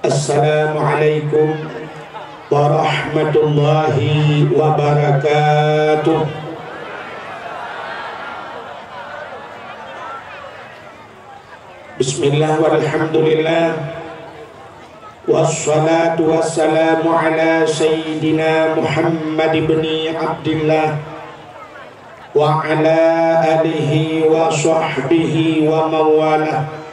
Assalamualaikum warahmatullahi wabarakatuh. Bismillah walhamdulillah, wassalatu wassalamu ala sayyidina Muhammad ibn Abdillah wa ala alihi wa sahbihi wa mawalah.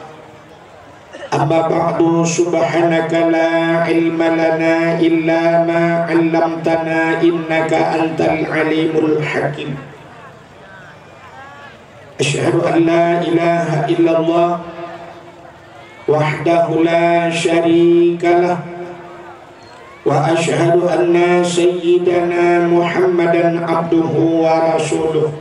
Amma ba'du, subhanaka la ilma lana illa ma 'allamtana innaka antal alimul hakim. Asyhadu an la ilaha illallah wahdahu la syarikalah wa asyhadu anna sayyidana Muhammadan abduhu wa rasuluh.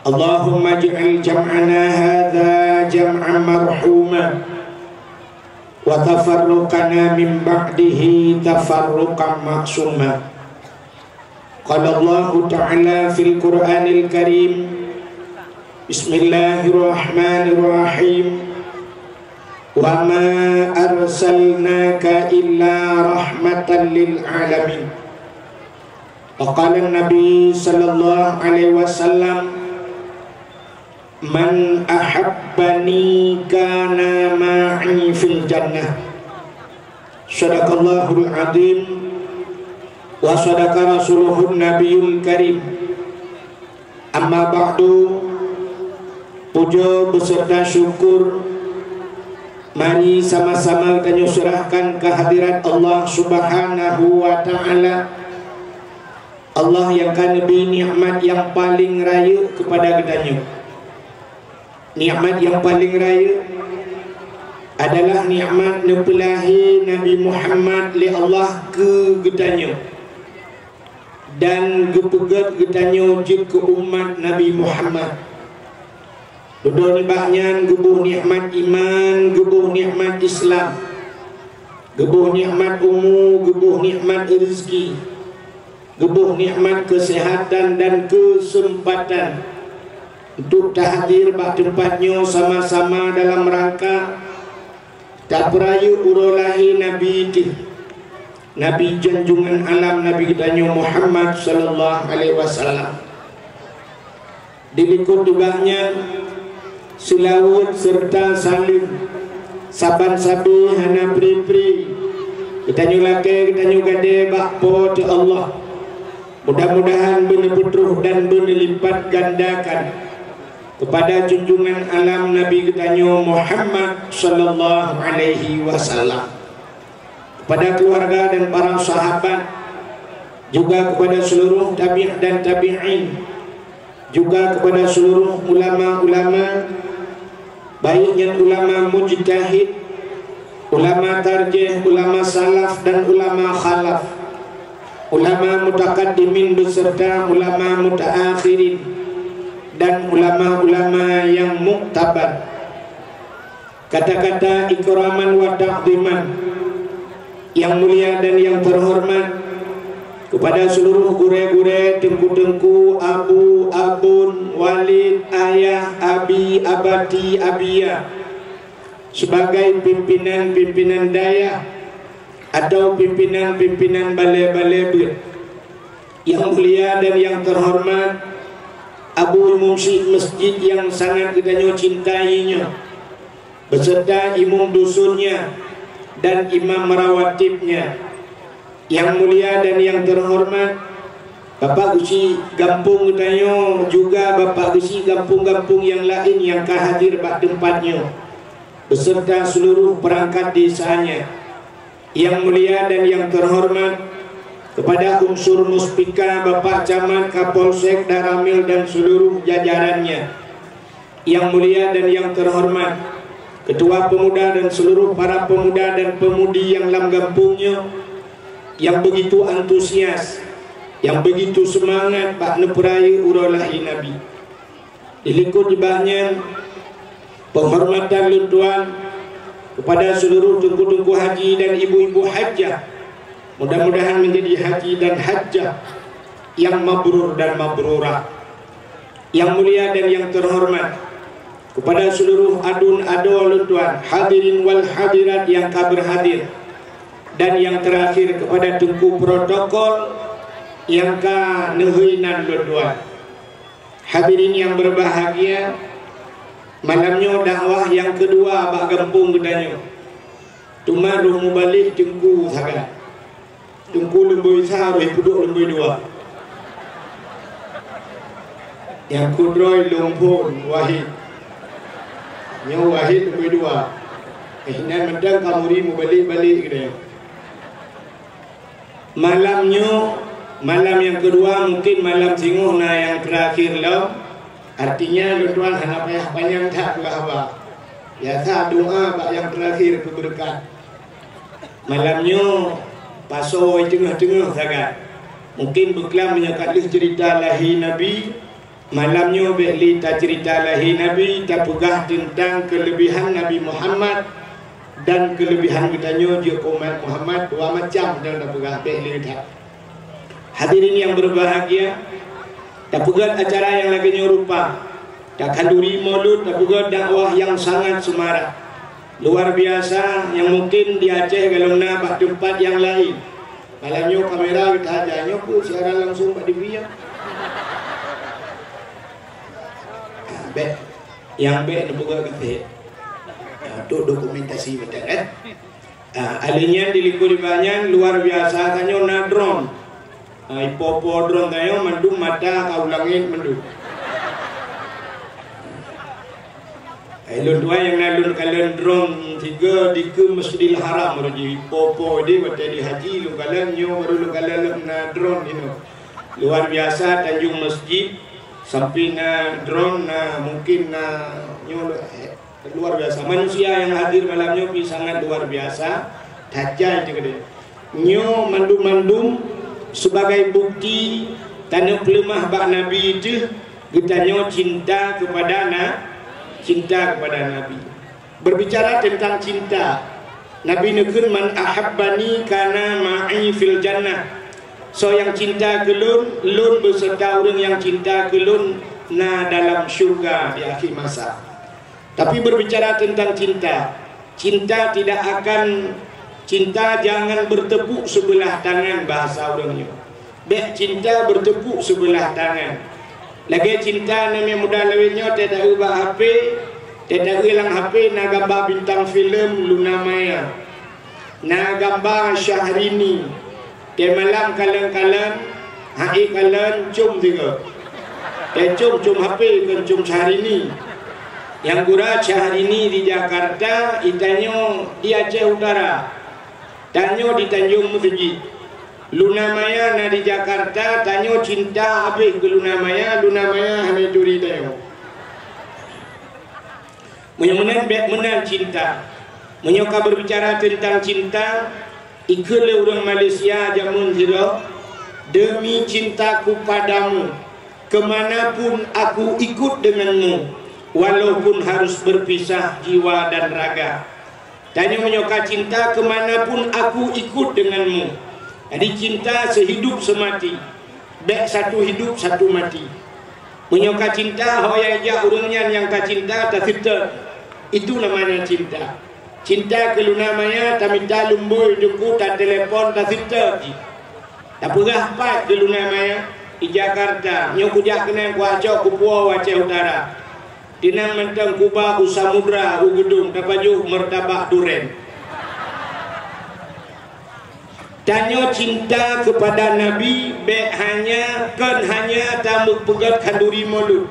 Allahumma ij'al jam'ana hadza jam'an marhuma wa tafarruqana min ba'dihi tafarruqan ma'suma. Qala Allah Ta'ala fil Qur'anil Karim, Bismillahirrahmanirrahim, wa ma arsalnaka illa rahmatan lil alamin. Wa qala an-nabi sallallahu alaihi wasallam, man ahabbani kana ma'i fil jannah. Sadaqallahul azim wa sadaqa rasuluhun nabiyul karim. Amma ba'du, puja beserta syukur mari sama-sama kita serahkan kehadirat Allah Subhanahu wa ta'ala, Allah yang kan lebih nikmat yang paling raya kepada kitanya. Nikmat yang paling raya adalah nikmat nepelahi Nabi Muhammad li Allah ke getanya dan gepegat getanya jik ke umat Nabi Muhammad. Dua nibahnya gebuh nikmat iman, gebuh nikmat Islam, gebuh nikmat umur, gebuh nikmat rezeki, gebuh nikmat kesehatan dan kesempatan untuk hadir bak tempatnya sama-sama dalam rangka tak perayu urolahi Nabi Nabi junjungan alam Nabi kitanya Muhammad sallallahu alaihi wasallam. Dilikut dibahnya silawut serta salim saban sabi hana pri-pri kitanya laki kitanya gade bak po ti Allah. Mudah-mudahan benih putruh dan benih lipat gandakan kepada junjungan alam Nabi kitanya Muhammad sallallahu alaihi wasallam, kepada keluarga dan para sahabat, juga kepada seluruh tabi'in dan tabi'in, juga kepada seluruh ulama-ulama, baiknya ulama mujtahid, ulama tarjih, ulama salaf dan ulama khalaf, ulama mutaqaddimin beserta ulama mutaakhirin dan ulama-ulama yang muktabar. Kata-kata ikraman wa taqdiman yang mulia dan yang terhormat kepada seluruh gure-gure, tengku-tengku, abu, abun, walid, ayah, abi, abati, abia, sebagai pimpinan-pimpinan daya atau pimpinan-pimpinan balai-balai yang mulia dan yang terhormat Abu Musi masjid yang sangat kita cintainya, beserta imam dusunnya dan imam merawatibnya yang mulia dan yang terhormat Bapak Gusi Gampung kitanya, juga Bapak Gusi Gampung-gampung yang lain yang hadir pada tempatnya, beserta seluruh perangkat desanya yang mulia dan yang terhormat kepada unsur muspika Bapak Camat, Kapolsek, Daramil dan seluruh jajarannya yang mulia dan yang terhormat, Ketua Pemuda dan seluruh para pemuda dan pemudi yang dalam kampungnya yang begitu antusias, yang begitu semangat Pak Neperai urolahi Nabi. Dilingkup di banyak penghormatan luntuan kepada seluruh tungku-tungku haji dan ibu-ibu hajjah. Mudah-mudahan menjadi haji dan hajjah yang mabrur dan mabrurah. Yang mulia dan yang terhormat kepada seluruh adun adol tuan, hadirin wal hadirat yang berhadir, dan yang terakhir kepada tengku protokol yang nehuinan tuan. Hadirin yang berbahagia, malamnya dakwah yang kedua bak gempung gedanya. Tumaruh mubalik tengku sangat. Tengku lembui sahar, puduk lembui dua. Yang kudroi lumpun wahid. Yang wahid lembui dua. Nan mendang kamuri mubalik-balik gedanya. Malam yang kedua mungkin malam singuh yang terakhir lah. Artinya tuan hana payah panjang tak apa. Biasa doa bak yang terakhir keberkat. Malamnya pasoi tengah-tengah sangat. Mungkin beklam menyakat cerita lahir Nabi. Malamnya bekli tak cerita lahir Nabi, tak pegah tentang kelebihan Nabi Muhammad dan kelebihan kitanya je umat Muhammad dua macam dan tak pegah bekli tak. Hadirin yang berbahagia, tak pegat acara yang lagi nyerupa, tak kanduri maulud, tak pegat dakwah yang sangat semarak, luar biasa, yang mungkin di Aceh kalau nak tempat yang lain. Malamnya kamera kita ajanya pun siaran langsung Pak Dibiak. Yang nak pegat kata, itu dokumentasi betul Alinya di likur banyak luar biasa, kanyo na drone. Ipopo drone tayo mandum mata kaulangin mandum. Lun dua yang nalun kalian drone tiga di ke Masjidil Haram roji ipopo di waktu di haji lu kalian nyo baru lu kalian na drone ini luar biasa Tanjung Masjid sampai na drone na mungkin na nyo luar biasa manusia yang hadir malamnya sangat luar biasa tajam juga deh nyo mandum sebagai bukti tanda pelemah bak Nabi itu kita nyo cinta kepada Nabi. Berbicara tentang cinta, Nabi negur man ahabbani kana ma'i fil jannah. So yang cinta ke lun beserta orang yang cinta ke lun na dalam syurga di akhir masa. Tapi berbicara tentang cinta tidak akan cinta jangan bertepuk sebelah tangan bahasa orangnya. Bek cinta bertepuk sebelah tangan. Lagi cinta namanya muda lewetnya tidak ubah HP, tidak hilang HP, na gambar bintang filem Luna Maya, na gambar Syahrini. Dia malam kalian hai kalian cum juga. Dia cum HP kan cum Syahrini. Yang gura Syahrini di Jakarta, itanya di Aceh Utara, tanyo di Tanjung Masjid. Luna Maya na di Jakarta, tanyo cinta habis ke Luna Maya hanya curi tayo. Menang cinta. Menyoka berbicara tentang cinta, ikut orang Malaysia jamun zero, demi cintaku padamu, kemanapun aku ikut denganmu, walaupun harus berpisah jiwa dan raga. Tanyo menyoka cinta, kemanapun aku ikut denganmu. Jadi cinta sehidup semati, bek satu hidup satu mati. Menyoka cinta, hoya aja orangnya yang tak cinta tak cinta. Itu namanya cinta. Cinta ke Luna Maya, tak minta lumbui jengku, tak telepon, tak cinta. Tak pernah pat ke Luna Maya di Jakarta. Nyoku dia kena kuacok kupua Aceh Utara. Tinang mentang Kuba Usamudra Ugedung, tapajuh mertabak duren. Tanyo cinta kepada Nabi hanya tamu pegat kanduri mulut,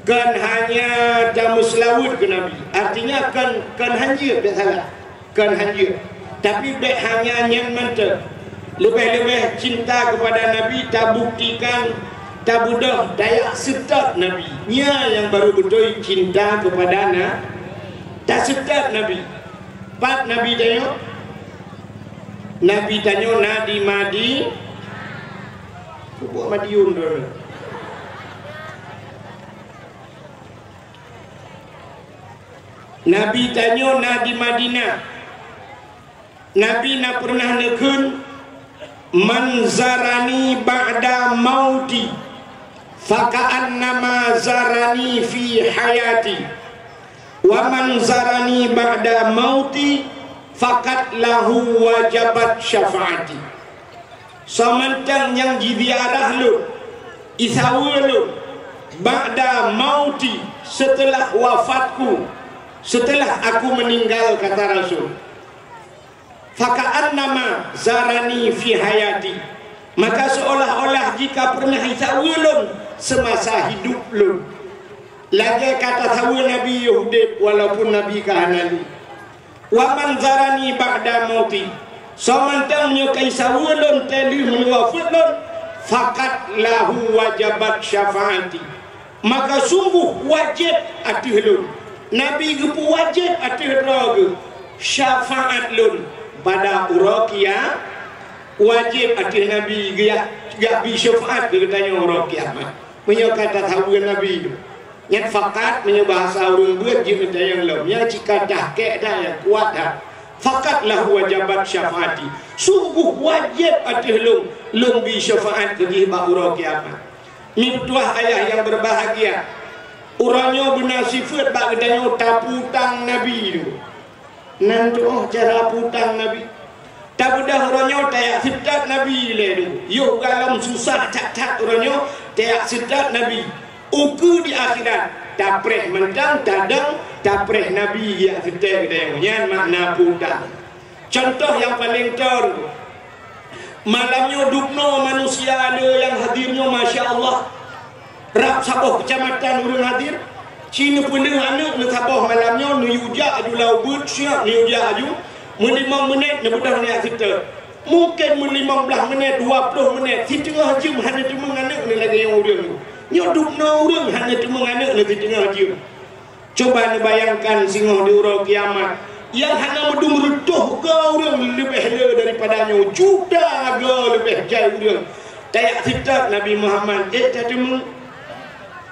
kan hanya tamu selawut ke Nabi. Artinya kan hanya salah, kan hanya. Tapi hanya yang mantap. Lebih-lebih cinta kepada Nabi tak buktikan tak budak dayak sedap Nabi. Nya yang baru betul cinta kepada tak sedap Nabi. Pat Nabi tanya. Nabi tanya Nadi Madi buat Madiun dulu. Nabi tanya Nadi Madinah. Nabi nak pernah nekun manzarani ba'da mauti faka'annama zarani fi hayati. wa man zarani ba'da mauti faqad lahu wajabat syafaati. Samantang yang jiziarah lu isawa lu ba'da mauti, setelah wafatku, setelah aku meninggal, kata Rasul, faka'annama zarani fi hayati, maka seolah-olah jika pernah isawa lu semasa hidup lu. Lagi kata sawa Nabi Yahudi walaupun Nabi kahanali. Wa man zarani ba'da mauti, samantang menyukai sawa lu teli menwafat lu, faqad lahu wajabat syafaati, maka sungguh wajib atih lu. Nabi gepu wajib atih roga syafaat lu pada urakia, wajib atih Nabi gak bi syafaat ke tanya orang kiamat. Menyo kata sawa Nabi tu yang fakat menyo bahasa urang buat je yang lam yang jika dah kek dah yang kuat dah fakat lahu wajabat syafaati, sungguh wajib atih lu bi syafaat ke ba ura kiamat. Ni tuah ayah yang berbahagia, urangnya benar sifat bak kedanyo taputang Nabi tu. Nanti cara putang Nabi tak mudah orangnya tayak sidat Nabi le tu. Yo dalam susah cat-cat orangnya tayak sidat Nabi. Uku di akhirat tapreh mentang tadang tapreh Nabi ya sidat kedai yang makna putang. Contoh yang paling tor, malamnya dukno manusia ada yang hadirnya Masya Allah rap sabah kecamatan urang hadir Cina pulang anak nak sabah malamnya nu yuja aju laubut siap nu yuja aju mu 5 minit nak budak ni kita mungkin mu 15 minit 20 minit si tengah jam hanya cuma anak ni lagi yang urang nyoduk no urang hanya cuma anak ni tengah jam. Coba ni bayangkan singoh di urang kiamat yang hanya medung reduh ke urang lebih le daripadanya juta ke lebih jauh urang tayak sitat Nabi Muhammad tadi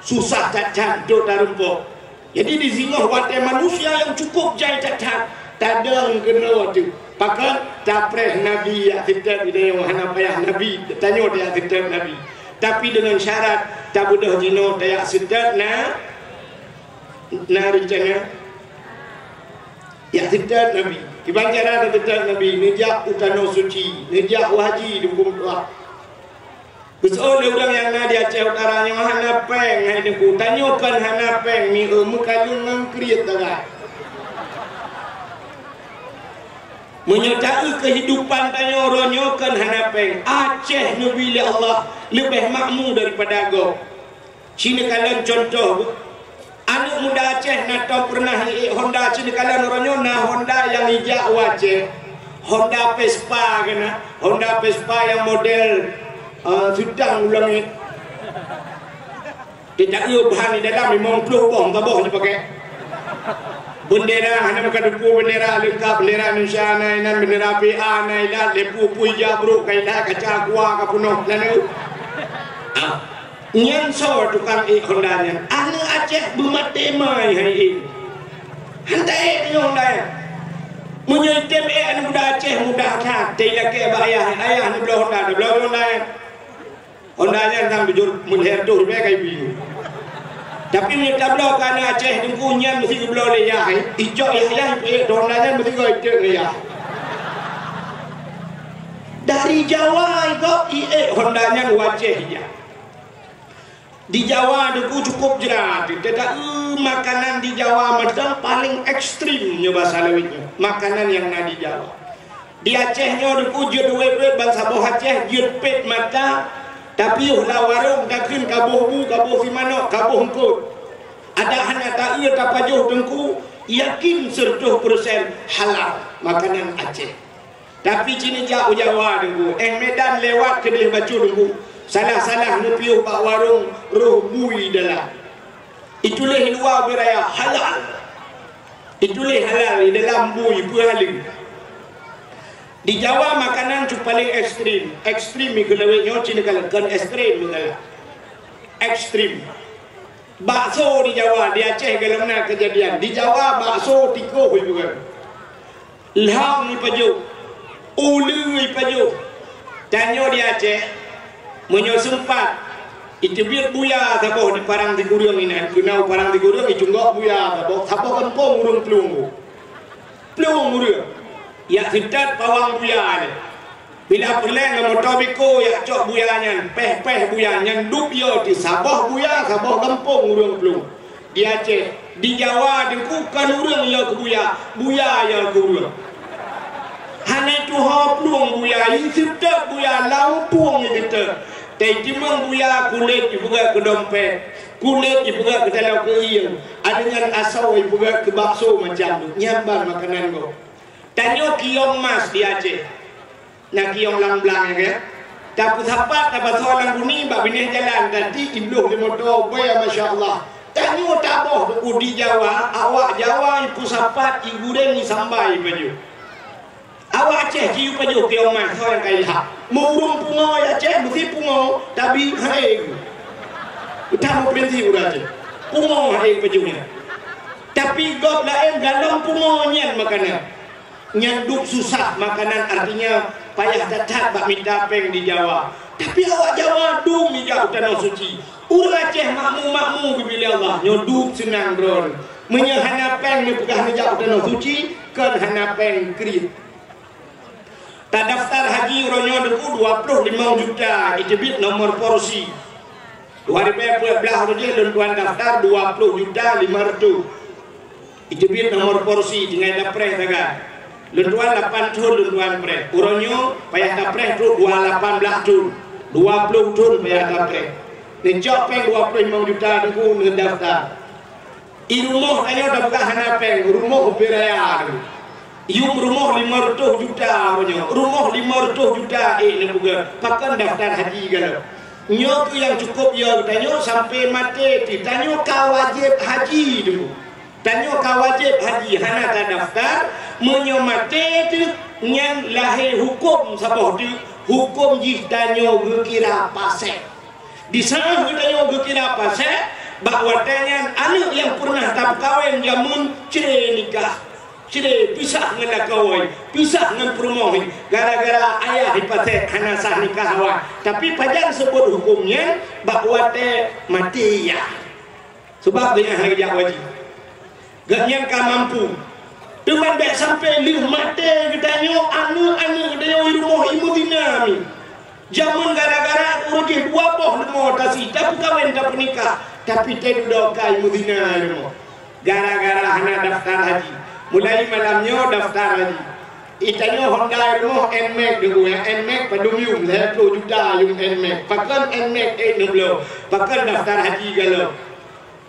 susah cacat duk tarumpok. Jadi di singoh watai manusia yang cukup jai cacat tadang kena waktu pakai tapreh Nabi ya sitat dia yang hana payah Nabi tanya dia sitat Nabi, tapi dengan syarat tak budah jino tayak sitat na rencana ya sitat Nabi kibanjara sitat Nabi nejak utano suci nejak waji dukung doa. Besok dia orang yang nak dia Aceh utaranya hana peng hai deku tanyakan hana peng mi kalung ngangkriat darat menyertai kehidupan tanya orangnya kan hana peng Aceh Nabi Allah lebih makmur daripada go. Cina kalian contoh anak muda Aceh nak tahu pernah Honda Cina kalian orangnya nah Honda yang hijau Aceh Honda Vespa kena Honda Vespa yang model sedang ulang ni tidak ia bahan di dalam 50 bom tabah dia pakai bendera hanya makan duku bendera lengkap bendera Indonesia nainan bendera PA nailan lepu puja bro kaidah kaca gua kapuno lalu nyan so tukang Honda nya anak Aceh bermatemai hari ini hantai ni Honda menyetem anak muda Aceh muda tak tidak ke ayah ni belah Honda Honda nya tang bujur mulher tu be kai biu tapi ni tablo kan Aceh dengku nyan mesti belah le ya ijok ya Honda nya mesti go ijok le ya dari Jawa kau Honda nya Aceh ya di Jawa dengku cukup jerat tidak makanan di Jawa macam paling ekstrim nya bahasa lewitnya makanan yang ada di Jawa. Di Aceh nya dengku je duit bangsa boh Aceh je pet mata tapi ulah warung kakin kabuh bu kabuh si manok kabuh engkut ada hanya tak ia kapajuh dengku yakin 100% halal makanan Aceh. Tapi Cina jauh Jawa dengku Medan lewat kedai baju dengku salah-salah nupiuh pak warung roh bui dalam itulah luar beraya halal itulah halal di dalam bui puhaling. Di Jawa makanan tu paling ekstrim migalawenya Cina kalau kan ekstrim migala ekstrim bakso di Jawa di Aceh galamna kejadian di Jawa bakso tiko juga lam ni paju ulu ni paju tanyo di Aceh menyo sempat Itu biar buya taboh di parang di gurung ini. Kenau parang di gurung itu enggak buya taboh. Taboh kampung urung pelung. Pelung urung. Ya hidat pawang buya ni. Bila perleng motor biko ya cok buyanya, peh buyanya duk yo di Sabah buya, Sabah kampung urung pelung. Di Aceh, di Jawa di bukan urung yo ke buya yo ke urung. Hanya tu hop pelung buya, hidat buya lampung itu. Tejimang buya kulit ibuga ke dompet, kulit ibuga ke dalam keiyang, adengan asau ibuga ke bakso macam tu, nyambang makanan go. Tanyo kiong mas di Aceh, nak kiong lang-lang ya. Dapat sapat dapat soalan buni, bab ini jalan tadi ibluk di motor, boya masya Allah. Tanyo taboh di Jawa, awak Jawa ibu sapat ibu deni sambai baju. Awak Aceh jiu paju kiong mas soalan kailah. Murung pungo ya Aceh, mesti pungo, tapi hai. Utama berhenti udah Aceh. Pungo hai pajunya. Tapi god lain dalam pungo nyen makanan. Nyanduk susah makanan artinya payah cacat bak minta peng di Jawa. Tapi awak Jawa dung mijak tanah suci. Urang Aceh makmu bila Allah nyoduk senang bro. Menyahana peng mepegah mijak tanah suci kan hana peng krit. Tak daftar haji uronyo deku 25 juta itibit nomor porsi 2012 roje lentuan daftar 20 juta 500 itibit nomor porsi tinggal dapre taga lentuan 8 tun lentuan pre uronyo payah dapre tu 18 tun 20 tun payah dapre nejok peng 25 juta deku ngedaftar irumuh ayo dah buka hana peng rumuh upiraya yung rumah 500 juta rumah 500 juta ni bukan pakan daftar haji galau nyok yang cukup ya tanya sampai mati ditanya kawajib haji dulu tanya kawajib haji hana tak daftar menyomate tu yang lahir hukum sabah tu hukum jih tanya gekira pasek di sana tanya gekira pasek bahawa tanya anak yang pernah tak kawin jamun cerai nikah Cire pisah dengan kawai, pisah dengan perumahi. Gara-gara ayah dipatek hana sah nikah awak. Tapi pajang sebut hukumnya bahawa te mati ya. Sebab dia hari jak wajib. Gak nyangka mampu. Dengan baik sampai lih mati katanya anu dia rumah ibu dinami. Jamun gara-gara urut dua boh rumah tasi tapi kawin tak pernikah. Tapi te doka ibu dinami. Gara-gara hana daftar haji. Mulai malamnya daftar lagi. Itanya Honda rumah NMAX dulu ya. NMAX padum yung 10 juta yung NMAX. Pakan NMAX 60. Pakan daftar haji galau.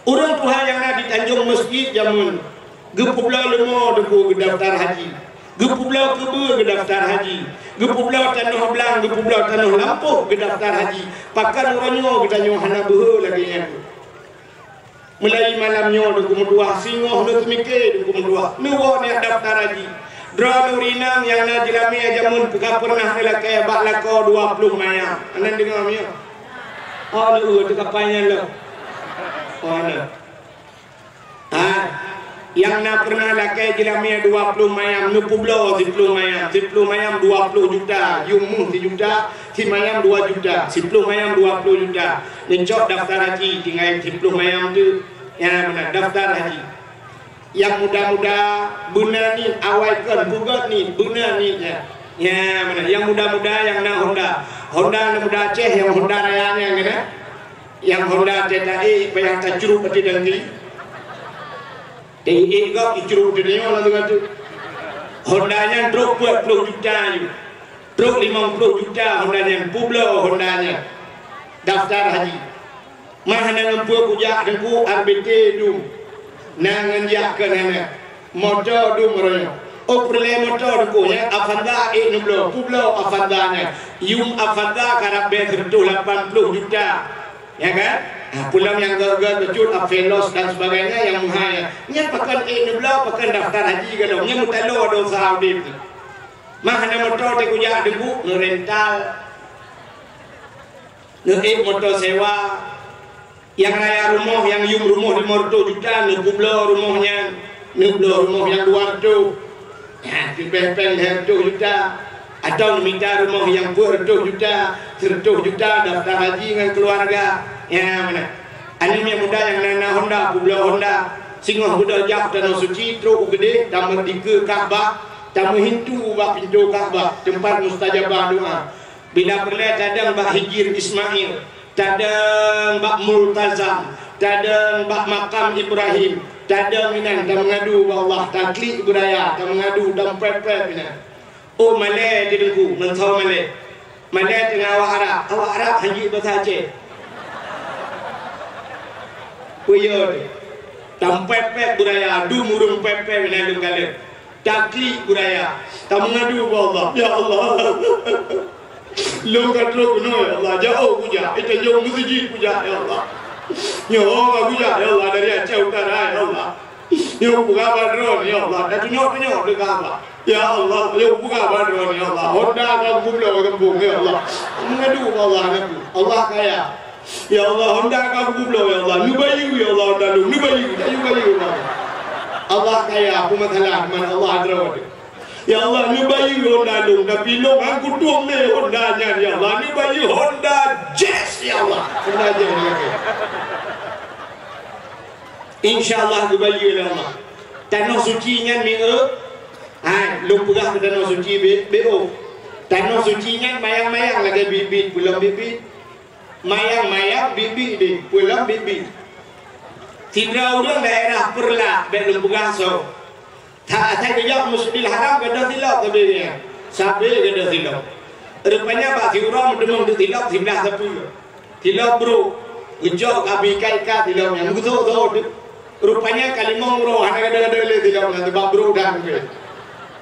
Orang Tuhan yang ada di Tanjung Masjid jamun. Gepublau lemo deku daftar haji. Gepublau Kebe daftar haji. Gepublau Tanah Belang, gepublau Tanah Lampuh daftar haji. Pakan orangnya ditanya hana behe lagi nya. Mulai malamnya aku menduah singoh nak mikir aku menduah nuwa ni daftar haji drone urinang yang na dilami ajamun pernah nak kaya bak lako 20 maya anan dengar mi oh lu tu kapanya lu oh na yang na pernah lakai dilami 20 mayam nu publo 10 mayam 20 juta yung 1 juta si mayam 2 juta 10 mayam 20 juta nencok daftar haji tinggal 10 mayam tu ya benar daftar haji yang muda-muda benar ni awaikan bugat ni benar ni ya benar yang muda-muda yang nak Honda muda Aceh yang Honda rayanya kan yang Honda TTI yang tak curug peti dengki TTI kau curug peti dengki lah tu Hondanya truk 20 juta truk 50 juta Hondanya publo Hondanya daftar haji Mahana ngempur kujak dengku RBT dum nanganjak kenana motor dum royo oh perle motor dengku ya Avanda nublo publo Avandanya yung Avanda karab bet 80 juta ya kan pulang yang gagal kecut Avelos dan sebagainya yang mahal nya pakan nublo pakan daftar haji galau nya mutalo dosa audit mahana motor te kujak dengku ngerental motor sewa yang raya rumah yang yung rumah 500 juta nublo rumahnya nublo rumah yang 200 ya dipepel 100 juta atau minta rumah yang 200 juta 100 juta daftar haji dengan keluarga Ya mana? Ani muda yang nana Honda, Pulau Honda, singoh muda jak tanah suci, truk gede, tamu tiga Kaabah, tamu Hindu bak pintu Kaabah, tempat mustajabah doa. Bila perlu kadang bak Hijir Ismail, kadang bak Multazam, kadang bak makam Ibrahim, kadang minan dah mengadu ba Allah, taklik budaya, dah mengadu dan prep minan. Oh Malay di dengku, mentau Malay. Malay tengah awak Arab haji bahasa Aceh. Puyo tu. Tam pepek budaya, du murung pepek minan dum kale. Taklik budaya, tam mengadu ba Allah. Ya Allah. Lu katro kuno ya Allah, jauh puja, itu jauh masjid puja ya Allah. Ya Allah puja ya Allah dari Aceh Utara ya Allah. Ya buka badron ya Allah, dah tunjuk dekat Allah. Ya Allah, ya buka badron ya Allah. Honda kau kublo kampung ya Allah. Mengadu Allah aku. Allah kaya. Ya Allah, Honda kau kublo ya Allah. Nubayu ya Allah Honda lu, nubayu Allah. Allah kaya, aku matalah mana Allah adrawat. Ya Allah, nubayu Honda lu, tapi lu aku tuang le Honda nya ya Allah. Nubayu Honda Jazz ya Allah. Honda Jazz lagi. InsyaAllah nubayu ya Allah. Tanah suci nya mi lu pegah ke tanah suci BO. Tanah suci nya mayang-mayang lagi bibit, pulang bibit. Mayang-mayang bibit di pulang bibit. Tiga orang daerah Perla belum pegah so. Tak kejap Masjidil Haram kada silap kabehnya. Sampai kada silap. Rupanya Pak Tiurang demam tu silap sebelah tepi. Silap bro. Gejok abi kai-kai silap yang betul-betul. Rupanya kalimong bro hana kada le silap nanti bab bro dah.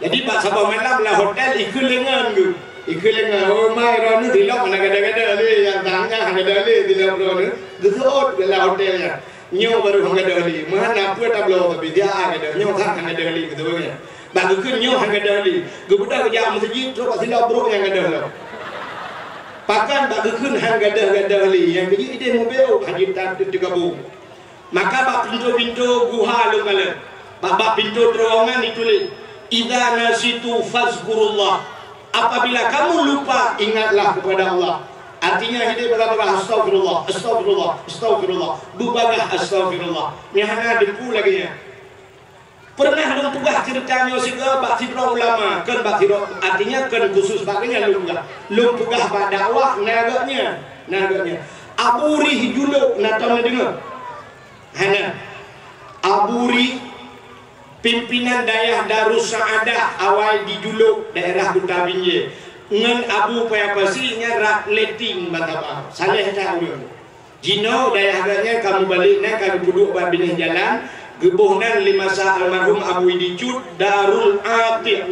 Jadi Pak Sabah malam lah hotel ikut lengan tu. Ikut lengan oh mai ron ni silap hana kada le yang tangnya hana kada le silap bro ni. Betul lah hotelnya. Nyo baru hanga dali, mana apa tak belum tapi dia ada nyo tak hanga dali gitu kan. Bagi kun nyo hanga dali, gebudak kerja masjid terus silap bro yang ada lah. Pakan bagi kun hanga dali yang jadi ide mobil haji tak digabung. Maka bak pintu-pintu guha lu kala. Bak pintu terowongan ditulis idza nasitu fazkurullah. Apabila kamu lupa ingatlah kepada Allah. Artinya hidup berkata astagfirullah, astagfirullah, astagfirullah, bubagah astagfirullah. Ni hanya dempu lagi ya. Pernah lu pugah ceritanya juga bak sidra ulama, kan bak sidra artinya kan khusus baginya lu pugah bak dakwah naganya. Aburi juluk natama dengar. Hana Aburi pimpinan daerah Darus Saadah awal di juluk daerah Kota Binjai. Ngan abu paya pasinya rak leting bataba saleh tahu jino daerahnya kamu baliknya kamu duduk babinah jalan gebuhnan lima sah almarhum Abu Idicut Darul Atiq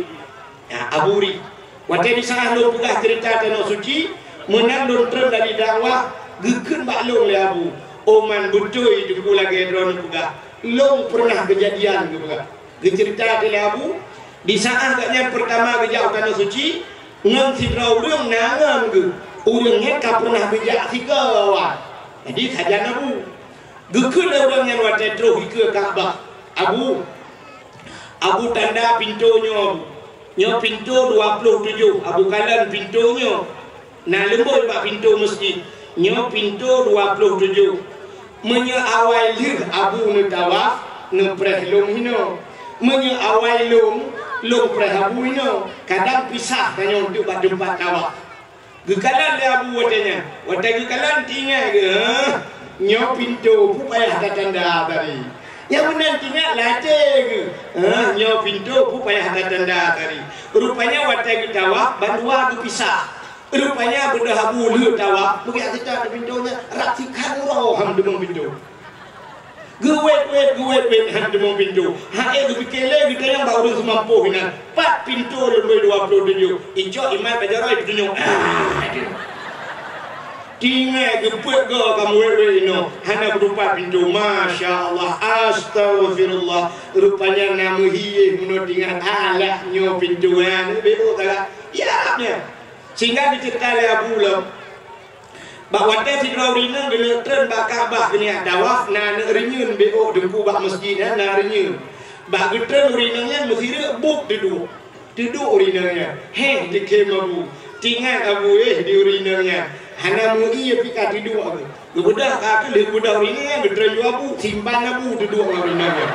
ya Aburi wate di sana lu pugah cerita tanah suci menang don terus dari dakwah gekeun baklong le Abu oman butuy di lagi drone pugah long pernah kejadian pugah cerita le Abu di saat agaknya pertama ke jauh tanah suci ngang sidra urang nangan ke urang ngeka pernah bijak tiga awak jadi saja Abu gekeun urang yang wate terus ke Kaabah Abu tanda pintunya nyo pintu 27 Abu kalan pintunya nah lembut pak pintu masjid nyo pintu 27 menye awal lir Abu nu tawaf nu prehlum hino menye awal long prahabu ino kadang pisah tanya untuk bak tempat tawaf gekalan dia Abu watanya watai gekalan tinggal ke nyo pintu pupayah tanda tadi yang benar tinggal late ke nyo pintu pupayah tanda tadi rupanya watai tawaf bandua pisah rupanya benda Abu lu tawaf pergi atas pintunya raksikan roh ham demam pintu Guwet han demam pintu. Ha gubikele kita yang baru semampu hinan. 4 pintu lebih 27. Ijo iman bajaroi pintu. Tinggal geput go kamu ino. Hana berupa pintu. Masya Allah. Astagfirullah. Rupanya namu hiye muno dengan alah nyo pintuan. Betul tak? Ya. Sehingga diceritakan Abu Lam. Bahawa dia sidra urina gena tren bak Kaabah kena dawaf na renyun beo dengku bak masjid na renyun. Bak getren urinanya mesira buk duduk urinanya. Di kemabu. Tinggal Abu di urinanya. hana mui pika tidur aku gebedah ka ke gebedah ini gedreju abu simpan abu duduk ngabinanya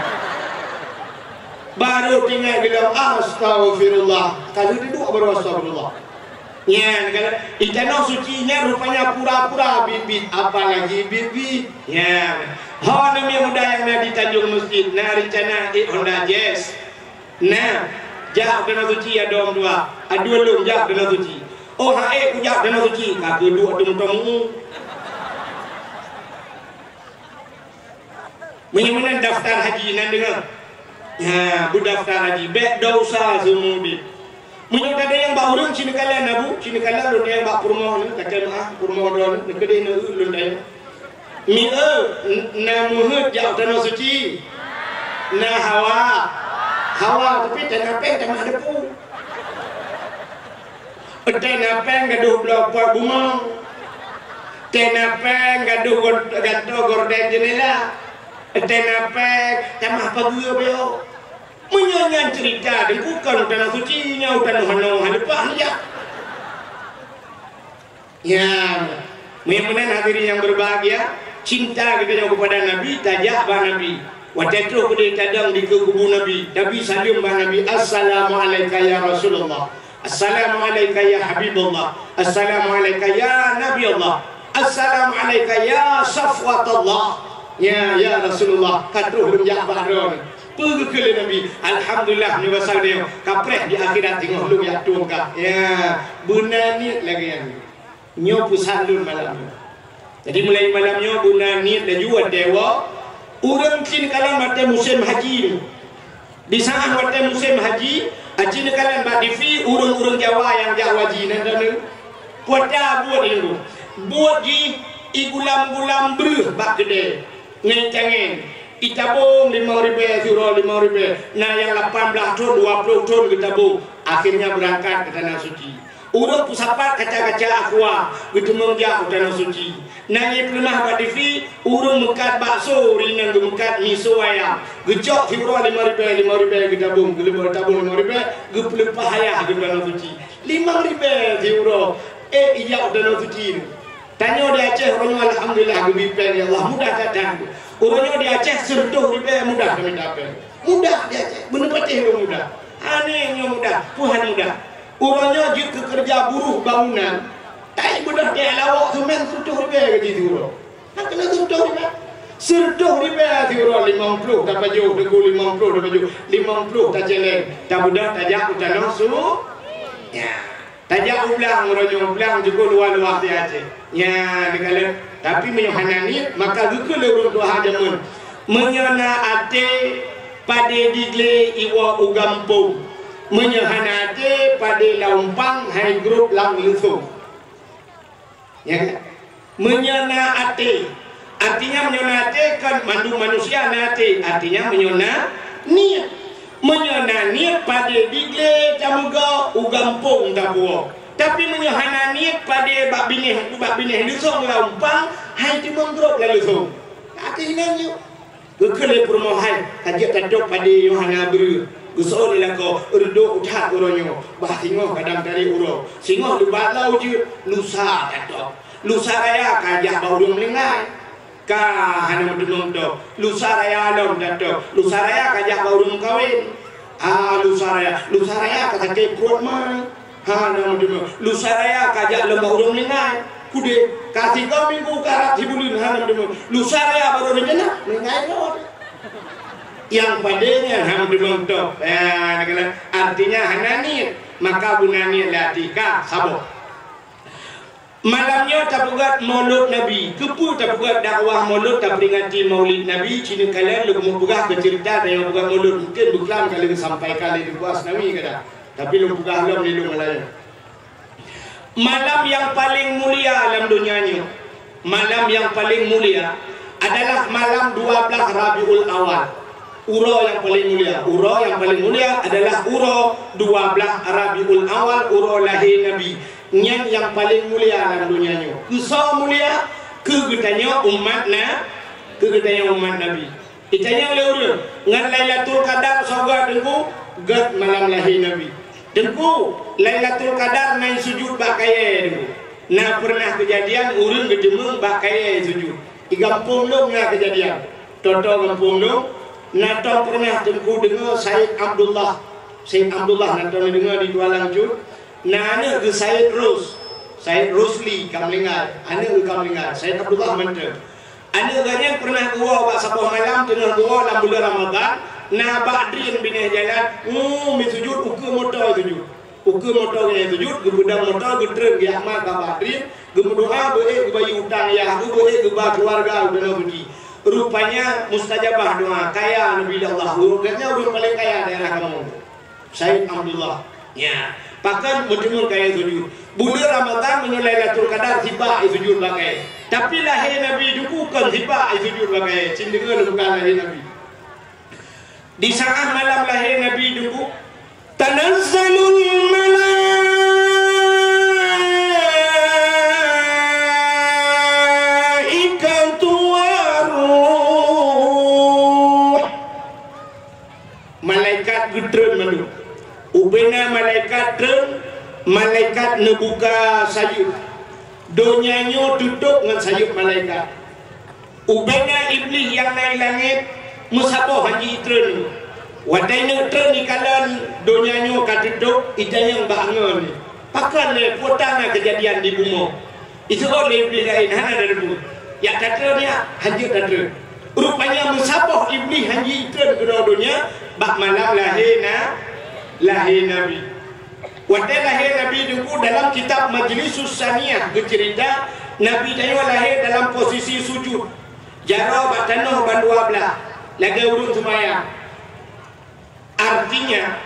baru tinggal bilang astagfirullah kalau duduk baru astagfirullah ya kalau ikan sucinya rupanya pura-pura bibit apalagi bibit ya hawa namanya muda yang di Tanjung Masjid nah rencana Honda Jazz nah jak dana suci ada om dua adua lum jak dana suci oh hae ku jak dana suci ka kedua temu menyamanan daftar haji nan dengar ya bu daftar haji bek dosa semudi munyo ada yang ba urang sini kalian abu sini kalian lu yang ba purmo ni kacang purmo don gede ne ulun dai mi na muhud jak dana suci na hawa tapi tanah peng tanah depu tanah peng gaduh blok bumong tanah peng gaduh ganto gorden jendela tanah peng tanah paguyo beo menyanyian cerita bukan tanah suci nya tanah hanong hadepah ya memenan hadirin yang berbahagia cinta kita kepada Nabi tajak bah Nabi waktu itu kita kadang di kubu Nabi salim bah Nabi assalamualaikum ya Rasulullah assalamualaikum ya Habibullah assalamualaikum ya Nabi Allah assalamualaikum ya Safwatullah ya Rasulullah katruh benjak bahron pergi ke Nabi alhamdulillah ni basal dia kapreh di akhirat tengok lu ya tungkap ya bunani lagi yang nyo pusalun malam jadi mulai malamnya bunani dan juga dewa urang cin kalan mate musim haji di saat mate musim haji cin kalan badifi urang-urang Jawa yang Jawa jinan dan kuatnya buat di igulam-gulam beruh bak gede ngecengin itabung 5.000 euro 5.000 nah yang 18 ton 20 ton itabung akhirnya berangkat ke tanah suci urang pusapat kaca-kaca aqua gitu mengjak ke tanah suci nangi pernah badifi urung mekat bakso rinang mekat miso ayam gejok fibro 5.000 gedabung gelebor tabung 5.000 geplepah ayah di dalam suci 5.000 euro iya dalam suci tanya di Aceh orangnya alhamdulillah gebipen ya Allah mudah datang orangnya di Aceh sertuh ribe mudah kami dapat mudah di Aceh bener patih mudah anehnya mudah Tuhan mudah orangnya jika kerja buruh bangunan tak mudah dia lawak semen sertuh ribe gaji zero nak kena sertuh ribe sertuh ribe zero 50 dapat jauh deku 50 dapat jauh 50 tak jelek tak mudah tak jak tak langsung ya tajak ulang rojong ulang juga luar-luar di Aceh ya negara tapi menyohanani maka gukul urut dua hajamun menyana ate pada digle iwa ugampung menyana ate pada laumpang hai grup lang lusung ya menyana ate artinya menyana ate kan mandu manusia nate artinya menyana niat menyana niat pada digle camuga ugampung dabuo tapi menyana niat pada bak binih lusung laumpang hai timong grup la lusung akhirnya yuk gekele permohon kajak tadok pada yohana beru gusol lako urdo uthat uronyo bah singoh kadang dari uro singoh debat lau je lusa tadok lusa raya kajak baudung melingai ka hana medunong do lusa raya lom tadok lusa raya kajak baudung kawin lusa raya kata ke perut mah hana medunong lusa raya kajak lom baudung melingai kude kasih kau minggu karat hibulin hana medunong lusa raya baru rencana melingai lo yang padanya hamdulillah top artinya hanani maka bunani latika sabuk malamnya tapugat maulud Nabi kepu tapugat dakwah maulud taperingati maulid Nabi cini kalian lu mupugah bercerita yang bukan maulud mungkin buklam kali sampai kali dibuas Nabi kada tapi lu pugah lu melindung Melayu malam yang paling mulia dalam dunianya malam yang paling mulia adalah malam 12 Rabiul Awal uro yang paling mulia adalah uro 12 Rabiul Awal uro lahir Nabi yang paling mulia dalam dunianya kusa mulia kegetanya umat Nabi itanya oleh urang ngan Lailatul Qadar soga dengku get malam lahir Nabi dengku Lailatul Qadar naik sujud bakaya dengku Nah pernah kejadian urun gedemeng bakai sujud. Di kampung dong nah kejadian. Toto kampung dong. Nah tong pernah tengku dengar Said Abdullah. Said Abdullah nah tong dengar di Kuala Lumpur. Nah anak ke Said Rusli Kamlingal. Anak ke Kamlingal. Said Abdullah menteri. Anak ganyan pernah gua bak sabah malam tengah gua dalam bulan Ramadan. Nah Badrin binah jalan. Mi sujud ukur motor sujud. Ukur motor yang sujud, gebudang motor, getrek di amal kabadrin, gemudoa boleh gebayi utang ya, boleh gebah keluarga udah pergi. Rupanya mustajabah doa kaya Nabi Allah. Urutnya urut paling kaya daerah kamu. Said Abdullah. Ya, pakan berjemur kaya sujud. Bulan Ramadan menyelailatul Qadar tiba sujud bagai. Tapi lahir Nabi dukukan tiba sujud bagai. Cindengar bukan lahir Nabi. Di saat malam lahir Nabi dukuk. Tanazzalul malaikatu waruh. Malaikat gedren mandu. Ubena malaikat dren, malaikat nebuka sayup. Donyanyo duduk dengan sayup malaikat. Ubena iblis yang naik langit musabah haji dren. Wadai tren ni kalan donyanya kaduduk idanya bangun. Pakan le potana kejadian di bumi. Itu oleh iblis lain hana dari bumi. Ya katanya haji tadre. Rupanya musabah iblis haji tren kedodonya bak malam lahir Nabi. Wadai lahir Nabi duku dalam kitab Majlisus Saniyah bercerita Nabi tayo lahir dalam posisi sujud. Jaro bak tanah bandua belah. Lagi urun semayang. Artinya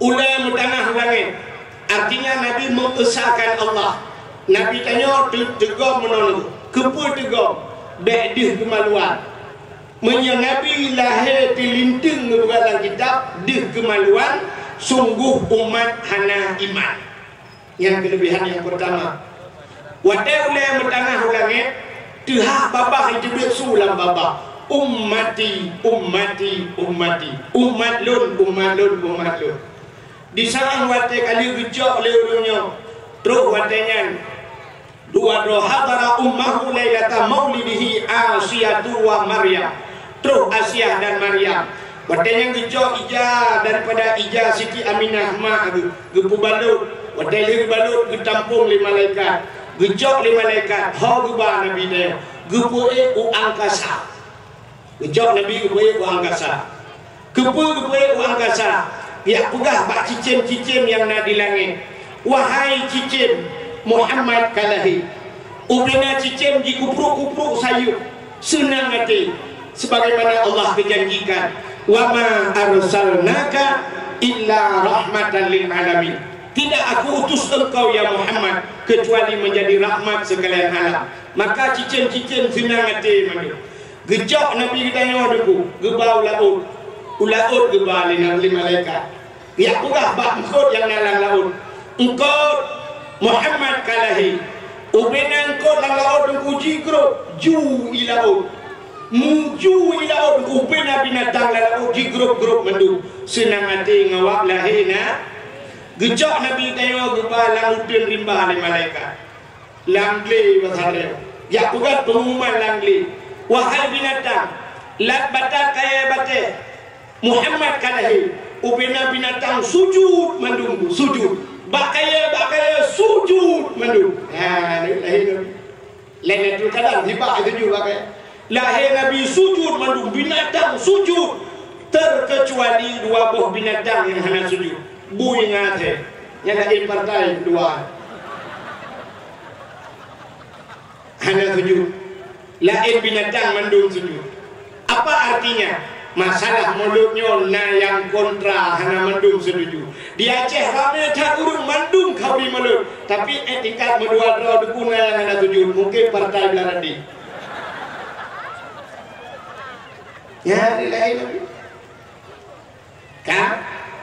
ulai mutanah langit. Artinya Nabi mengesahkan Allah. Nabi tanya tegom menolak. Kepu tegom. Bedih kemaluan. Menyengabi lahir dilinting dalam kitab dih kemaluan. Sungguh umat hana iman. Yang kelebihan yang pertama. Wadai ulai mutanah langit. Tuhah babah hidupnya sulam babah. Ummati umat lun. Di sana wate kali gejok oleh urungnya terus watenya dua hadara ummahu lailata maulidihi Asiyatu wa Maryam. Terus Asiyah dan Maryam watenya gejok ija daripada ija Siti Aminah mak gepu balut watenya balut getampung li malaikat gejok li malaikat ho geba Nabi dia gepu u angkasa. Gejok Nabi kepuai ku angkasa. Kepuai ku angkasa. Ya pugah bak cicim-cicim yang nak di langit. Wahai cicim Muhammad kalahi. Ubina cicim di kupruk-kupruk sayup. Senang hati. Sebagaimana Allah berjanjikan. Wa ma arsalnaka illa rahmatan lil alamin. Tidak aku utus engkau ya Muhammad kecuali menjadi rahmat sekalian alam. Maka cicim-cicim senang hati manu. Gejok Nabi kita yang adukku gebau laut gebau li malaikat. Ya pugah bak engkau yang nalang laut. Engkau Muhammad kalahi. Ubena engkau lang laut engkau jigrok ju ilaut. Muju ilaut ubena binatang laut jigrok mendu. Senang hati ngawak lahina. Gejok Nabi kita yang gebau lautin rimbah li malaikat. Langli wasare. Ya pugah pengumuman langli. Wahai binatang, lat batal kaya bate Muhammad kalahi. Ubena binatang sujud mandung sujud. Bakaya sujud mandung. Ha lahir Lailatul Qadar tiba sujud bakaya. Lahir Nabi sujud mandung binatang sujud. Terkecuali dua buah binatang yang hanya sujud. Bui ngate. Yang lain partai dua. Hanya sujud. Lain binatang mandung sujud. Apa artinya? Masalah mulutnya na yang kontra hana mandung sujud. Di Aceh ramai tak urung mandung kau di mulut. Tapi etikat medua draw dukuna yang hana sujud. Mungkin partai belaradi. Ya, lain. Kan?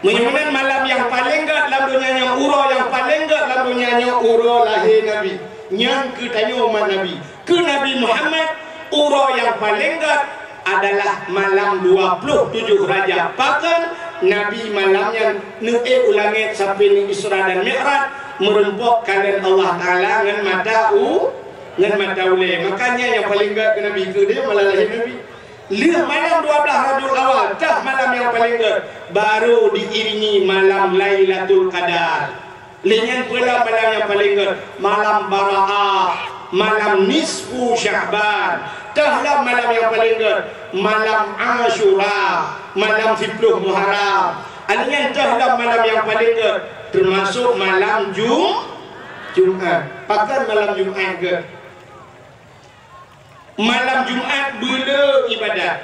Menyebutkan malam yang paling enggak dalam dunia uro yang paling enggak dalam dunia uro lahir Nabi. Yang ketanya umat Nabi. Ke Nabi Muhammad uro yang paling enggak adalah malam 27 Rajab. Bahkan Nabi malamnya ulangi sampai Isra dan Mi'raj merempok kalian Allah Ta'ala dengan mata ule. Makanya yang paling gak ke Nabi ke dia malah lahir Nabi. Lihat malam 12 Rabiul Awal, dah malam yang paling gak, baru diiringi malam Lailatul Qadar. Lengan pula malam yang paling gak, malam Bara'ah, malam Nisfu Sya'ban. Dahlah malam yang paling gak, malam Ashura, malam 10 Muharram. Artinya dahlah malam yang paling gak, termasuk malam Jumat. Pakai malam Jumat ke? Malam Jumat bila ibadat.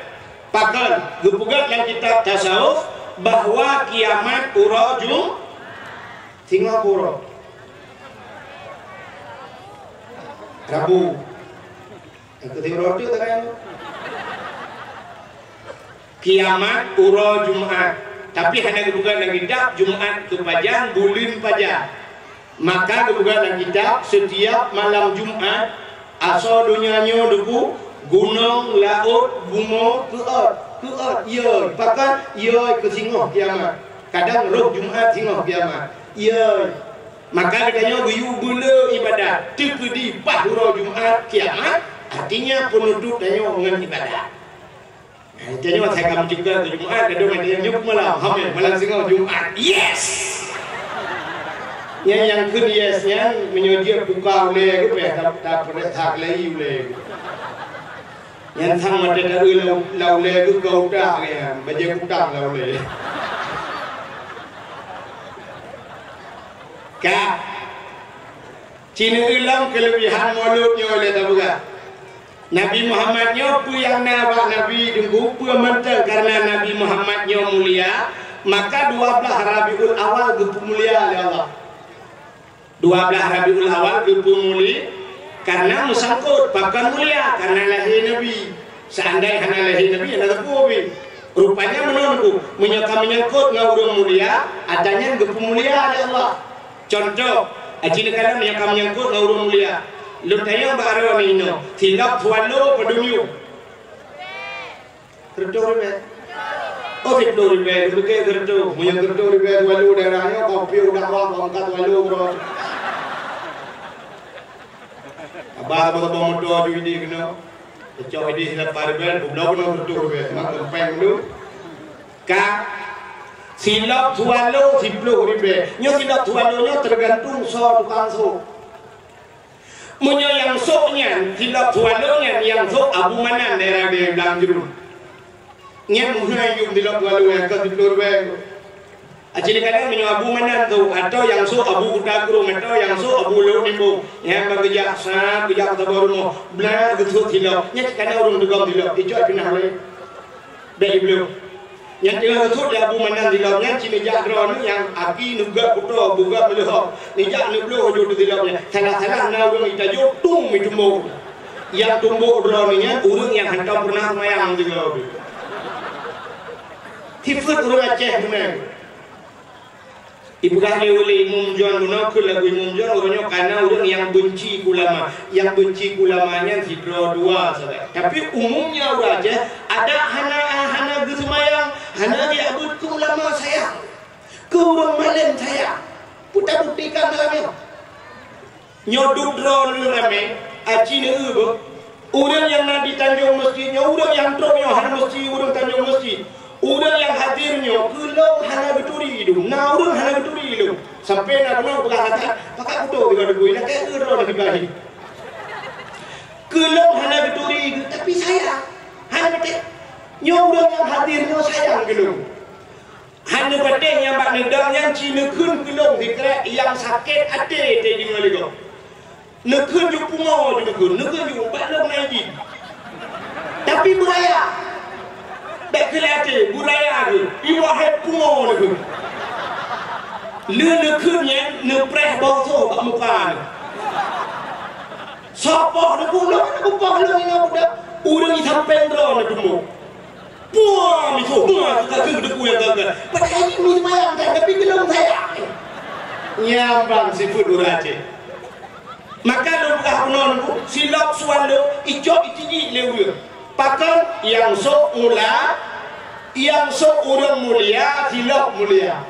Pakai gepugat dalam kitab tasawuf bahwa kiamat urajum Singapura. Rabu. Yang ketiga itu kan? Kiamat ura Jumat. Tapi hanya gepugat dalam kitab Jumat kepajan bulan pajan. Maka kebukaan dalam kitab setiap malam Jumat asal dunianya deku gunung, laut, bunga, keot, ya, pakai ya ke singoh kiamat. Kadang roh Jumat singoh kiamat. Ya, maka katanya guyu bula ibadat terkedi roh Jumat kiamat, artinya penutup tanya dengan ibadat. Tanya saya kamu juga ke Jumat, kadang ada yang nyuk malam, hamil malam singoh Jumat. Yes. Yang kedua menyuji buka oleh tak pernah tak lagi oleh. Yang sama ada lau oleh tu kau dah ya, baca kutang lau oleh. Kak, Cina ulang kelebihan mulutnya oleh tak bukan. Nabi Muhammadnya apa yang nak Nabi dengku apa mentah karena Nabi Muhammadnya mulia, maka 12 Rabiul Awal gepu mulia oleh Allah. 12 Rabiul Awal gepu mulia karena musangkut bahkan mulia karena lahir Nabi. Seandainya hanya lahir Nabi yang ada kubi. Rupanya menunggu menyangkut dengan orang mulia, adanya gepu mulia oleh Allah. Contoh, ajin kadang menyangkut dengan orang mulia. Lu tanya baru ni no, tilap tualo pedunyu. Kerja ribe. Oh kerja ribe, bukan kerja. Munya kerja ribe tualo darahnya kopi udah wang angkat tualo bro. Abah motor juga di kena. Kecok ini hilap paribel, bukan kerja ribe. Mak kempeng dulu. Kak, silap tualo 10 ribe. Nyo silap tualonya tergantung so tukang so. Munya yang soknya tidak tualonya yang sok Abu Manan daerah di Belang Jeruk. Nyen munya yung tidak tualo yang ke 10 ribu. Acili kadang munya Abu Manan tu atau yang sok Abu Kutagro atau yang sok Abu Lodimbo. Yang bergejak sah, bergejak tabarumo, belah gitu tidak. Nyen kadang orang juga tidak. Itu pindah leh. Dari belum. Yang dia tu dia Abu Manan di dalamnya cini jadron yang aki nuga kuto buga melihat nijak nublo jodoh di dalamnya salah na orang kita jodoh tumbuh yang tumbuh dronnya urang yang hantar pernah mayang di dalam tifut urang Aceh benar ibu kahli oleh Imam John menakul lagu Imam John orangnya karena orang yang benci ulamanya hidro dua saudara. Tapi umumnya orang aja ada hana gesemayang hana dia abud ke ulama saya ke orang malen saya putar buktikan dalamnya nyoduk drone rame aci ne orang yang nak di Tanjung Masjidnya orang yang troknya hana masjid orang Tanjung Masjid orang yang hadirnya kelau hana beturi hidup nah orang hana beturi hidup sampai nak kenal berkata pakai kudo dengan debu nak kayak drone lebih baik kelau hana beturi hidup tapi saya hana betul orang yang hadirnya sayang gelung hanya betul yang bak nedang yang Cina kun gelung dikira yang sakit ade di ngaligo nekun ju pungo ju nekun ju balong naiki tapi budaya bak kelate budaya ke iwa het pungo nekun le nekunnya nepreh boso bak muka sopoh nekun lo budak urang sampai drone nekun puah miso puah kakek deku yang gagal padahal ini mayang tapi gelung saya nyambang siput urace maka lu buka penonku silap suando ijo itiji lewir pakan yang sok mula yang sok orang mulia silap mulia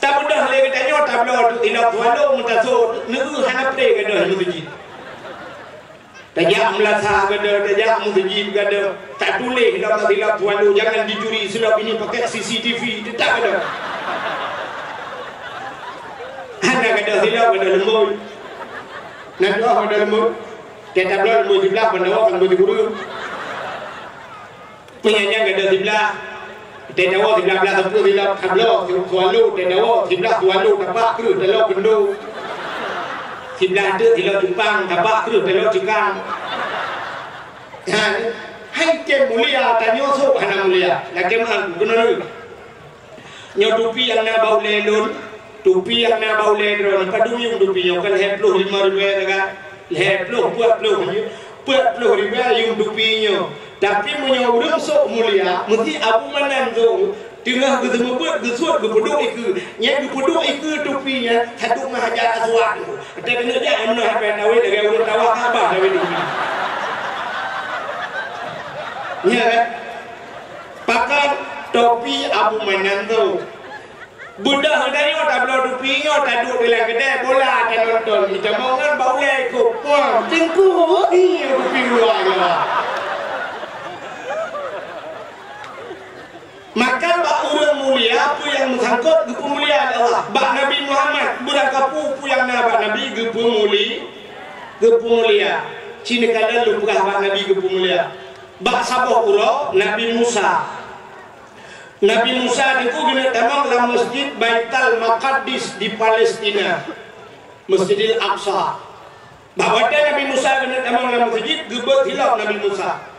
tak mudah lagi tanya tak belum tidak walau mutaso negu hanap deh kada mujid tajak melasa kada tajak mujid kada tak boleh tidak walau jangan dicuri sebab ini pakai CCTV tak kada hanya kada hilap kada lembut nak doa kada lembut tak belum lembut sebelah pendawa kan lembut guru penyanyi kada sebelah Tedawa sebelah belah sepuluh sebelah kablo sualu tedawa sebelah sualu tapak kru telok bendo sebelah tu telok Jepang tapak kru telok Cikang hai kem mulia tanyo so hana mulia nak kem ang guna nyo tupi yang na bau lelun tupi yang na bau lelun padumi tupi yo kan heplo 5 ribu ka heplo buat lo ribu yung tupi nyo tapi menyuruh sok mulia mesti abu manan tu tengah ketemu buat gesut gepuduk iku yang gepuduk iku topinya satu mahaja aswat tapi kena dia amno hape nawe dengan urut tawa khabar nawe ni ya kan pakai topi abu manan tu budak dari tak belum topinya tak duduk dalam kedai bola tak nonton kita mau kan bau le ko pom tengku ni topi luar maka bak orang mulia apa yang mengsangkut ke pemuliaan Allah bak Nabi Muhammad budak kapu yang bak Nabi ke pemulia cina kada lupukah bak Nabi ke pemulia bak sabah ura Nabi Musa itu guna tamang dalam masjid Baitul Maqdis di Palestina Masjidil Aqsa bak wadah Nabi Musa guna tamang dalam masjid gebet hilap Nabi Musa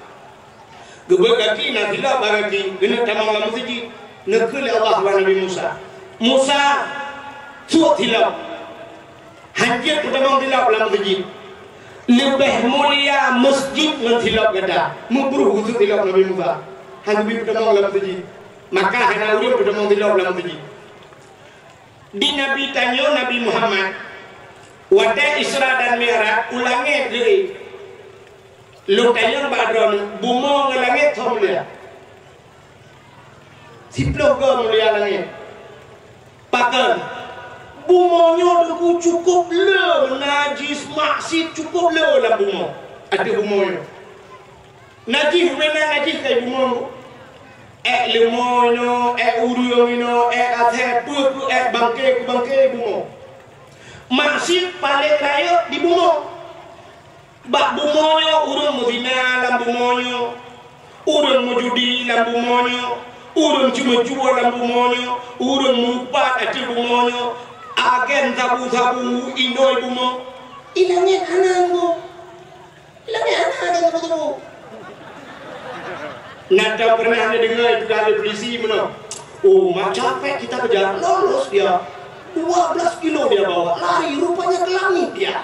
gebek kaki nak hilap kaki kena tamang dalam masjid nekul Allah wa Nabi Musa suat hilap hajat tamang hilap dalam masjid lebih mulia masjid dengan hilap kata mubruh usut hilap Nabi Musa Nabi tamang dalam masjid maka hana urip tamang hilap dalam masjid di Nabi tanya Nabi Muhammad wadah Isra dan Mi'raj ulangi diri lu tanya badron bumo ngelangit so mulia siplo ke mulia langit pakai bumonya aku cukup le najis maksud cukup le lah bumo ada bumonya najis mana najis kayak bumo lemono uruyongino athe pu bangke bumo maksud paling raya di bumo bak bumonyo urun muzina lam bumonyo urun mujudi lam bumonyo urun cuma-cuma lam bumonyo urun mupat ati bumonyo agen sabu-sabu inoi bumo ilangnya anangku ilangnya anang betul nada pernah ada dengar itu kali polisi mana oh mak capek kita kejar lolos dia 12 kilo dia bawa lari rupanya ke langit dia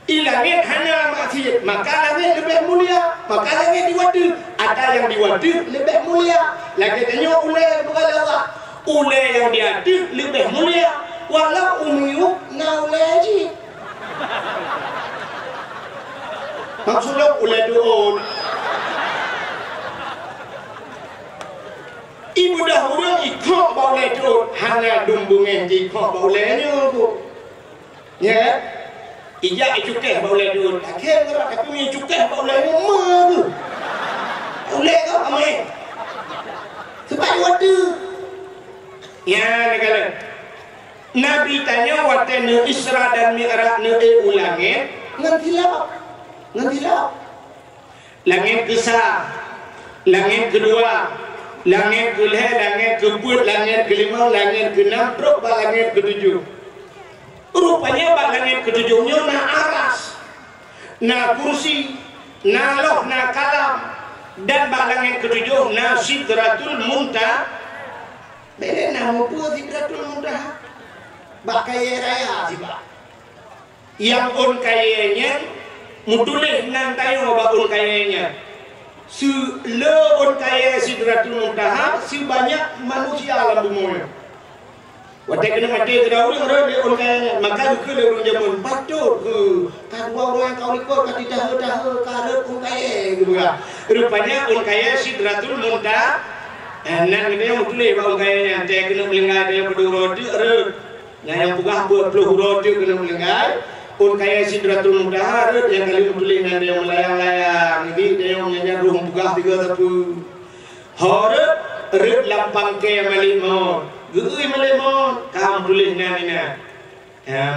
ilangit hanya maksiat maka langit lebih mulia maka langit diwadu ada yang diwadu lebih mulia lagi tanya ule bukan Allah ule yang diadu lebih mulia walau umiyuk na ule haji maksudnya ule doon ibu dahulu ikut baule doon hanya dumbungin ikut baulenya tu ya, ijak cukeh boleh dulu. Akhir gerak aku ni cukeh boleh rumah tu. Boleh kau amai. Sebab wadah. Ya, negara. Nabi tanya wadah ne Isra dan Mi'raj ne ulangit ngantilap. Langit besar, langit kedua, langit kelih, langit kebut, langit kelima, langit keenam, terus langit ketujuh. Rupanya bak langit ketujuhnya na aras, na kursi, na loh, na kalam, dan bak langit ketujuh na Sidratul Muntaha. Beda nama pun Sidratul Muntaha. Bak kaya raya tiba. Yang on kayanya mutulih nang tayo bak on kayanya. Le on kaya Sidratul Muntaha si banyak manusia alam bumi. Wadah kena mati ke dah orang dia orang maka ke orang zaman patut ke kan orang kau ni kau kati dah karet orang kaya gitu kan. Rupanya orang kaya Sidratul Muntaha. Nan kita yang betul orang kaya yang tak kena melingkar dia berdua roti rut. Yang pugah buat puluh roti kena melingkar. Orang kaya Sidratul Muntaha rut yang kali betul yang dia melayang-layang. Jadi dia yang nyanyi ruh pugah 3 tapu. Horut rut lampang ke malimau. Gui malemon kamu tulis nana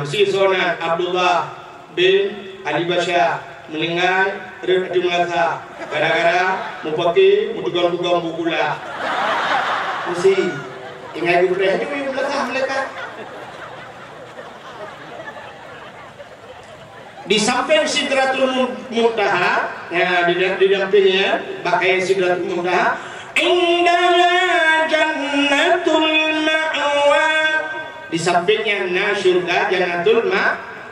mesti sona Abdullah bin Ali Basya melingkai reda jumlah gara-gara mupati mutugang-tugang bukula mesti ingat gureh itu yang belakang mereka di samping Sidratul Muntaha di dampingnya bakai Sidratul Muntaha indana jannatul di sampingnya nasyurga jannatul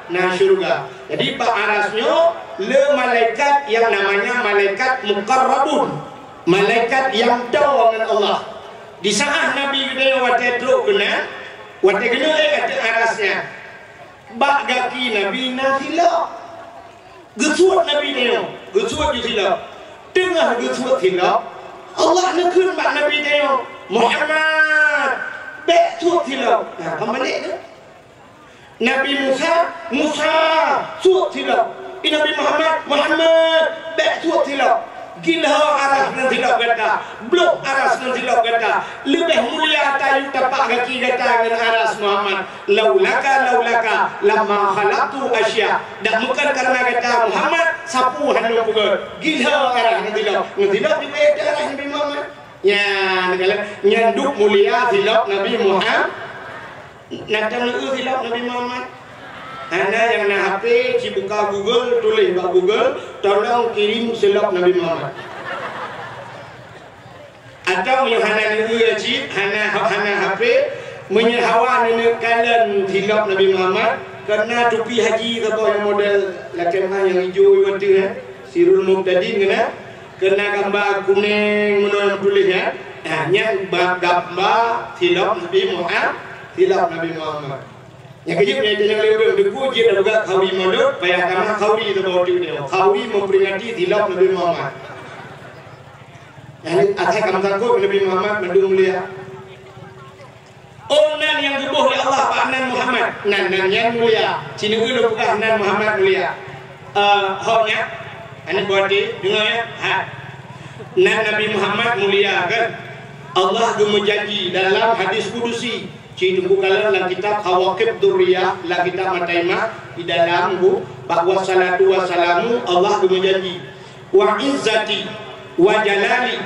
nasyurga. Jadi Pak Arasnya le malaikat yang namanya malaikat muqarrabun, malaikat yang jauh dengan Allah. Di saat Nabi kita wate tro kena wate kena kata Arasnya bak gaki Nabi nafila gesuat Nabi dia gesuat jila tengah gesuat jila Allah nak kun bak Nabi dia Muhammad suat silau, pembalik tu. Nabi Musa suat silau. Nabi Muhammad suat silau. Gila aras nan silau kata, blok aras nan silau kata. Lebih mulia tayu tapak kaki kata dengan aras Muhammad. Laulaka lama khalaqtu asya. Dah bukan karena kata Muhammad sapu handu pukul. Gila aras nan silau. Nan silau di aras Nabi Muhammad. Ya, nyanduk mulia silap Nabi Muhammad. Natang lu silap Nabi Muhammad. Anda yang nak HP, buka Google, tulis bak Google, tolong kirim silap Nabi Muhammad. Atau yang hana lu cip, hana HP, menyehawa nenek kalian silap Nabi Muhammad karena topi haji atau yang model lakeman yang hijau itu Sirul Muqtadin kena gambar kuning menurut tulisnya hanya gambar silap Nabi Muhammad yang kejip ni jangan lewat deku je dah juga khawi modok payah kama khawi itu bawa dia khawi memperingati silap Nabi Muhammad yang atas kamu takut Nabi Muhammad mendung mulia nan yang gebuh oleh Allah Pak Nan Muhammad nan yang mulia sini dulu bukan Nan Muhammad mulia hoknya ane bodi dengar ya Nan Nabi Muhammad mulia kan Allah berjanji dalam hadis kudusi ci bukalan dalam kitab Khawaqib Durriyah la kitab Mataimah di dalam bu bahwa salatu wassalamu Allah berjanji wa izzati wa jalali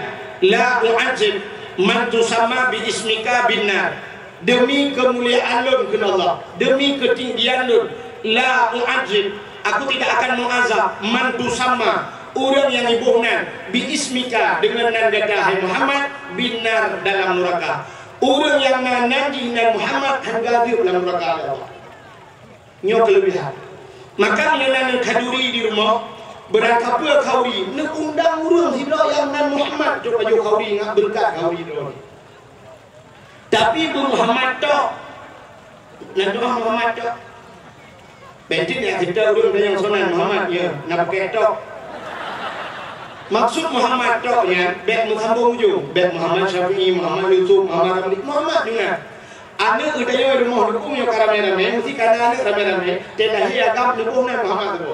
la u'adzib man tusamma bi ismika binnar demi kemuliaan lun ke Allah demi ketinggian lun la u'adzib aku tidak akan mengazab man tusamma orang yang ibuhnan bi ismika dengan nan kata hai Muhammad binar dalam neraka orang yang nanti nan Muhammad hanggadir dalam neraka Allah nyo kelebihan maka nan kaduri di rumah berangkat pula kauri nak undang orang sila yang nan Muhammad coba jo kauri ngak berkat kauri tu tapi bu Muhammad tok nan doa Muhammad tok bentin ya kita orang yang sonan Muhammad ya nak pakai tok maksud Muhammad toknya bek Muhammad ujung bek Muhammad Syafi'i Muhammad Yusuf Muhammad Ramli Muhammad juga ada udahnya rumah dukung yang rame-rame mesti karena ada rame-rame tetapi agam dukungan Muhammad tu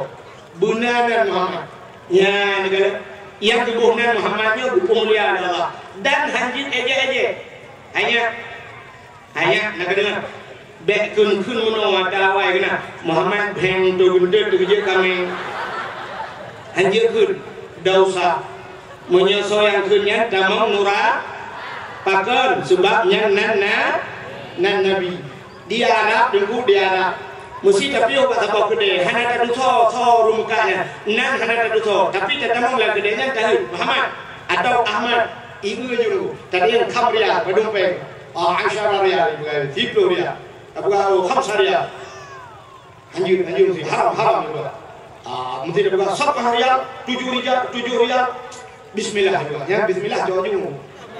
bunanan Muhammad ya negara yang dukungan Muhammadnya mulia Allah dan hanjit eje hanya nak dengar bek kun menawar dawai kena Muhammad hang tu benda tu je kami hanjit kun dausa menyesuaikannya damam nura pakar sebabnya nan Nabi dia Arab dengku dia Arab mesti tapi obat apa gede hana tak so rumkanya nan hana tak tapi damam lah gedenya tahun Muhammad atau Ahmad ibu juru tadi yang Khamria Badumpe Aisyah Riyal Ziplo Riyal Abu Khamsah Riyal anjur sih haram juga mesti dia buka sab harian 7 riyal Bismillah juga ya Bismillah jauh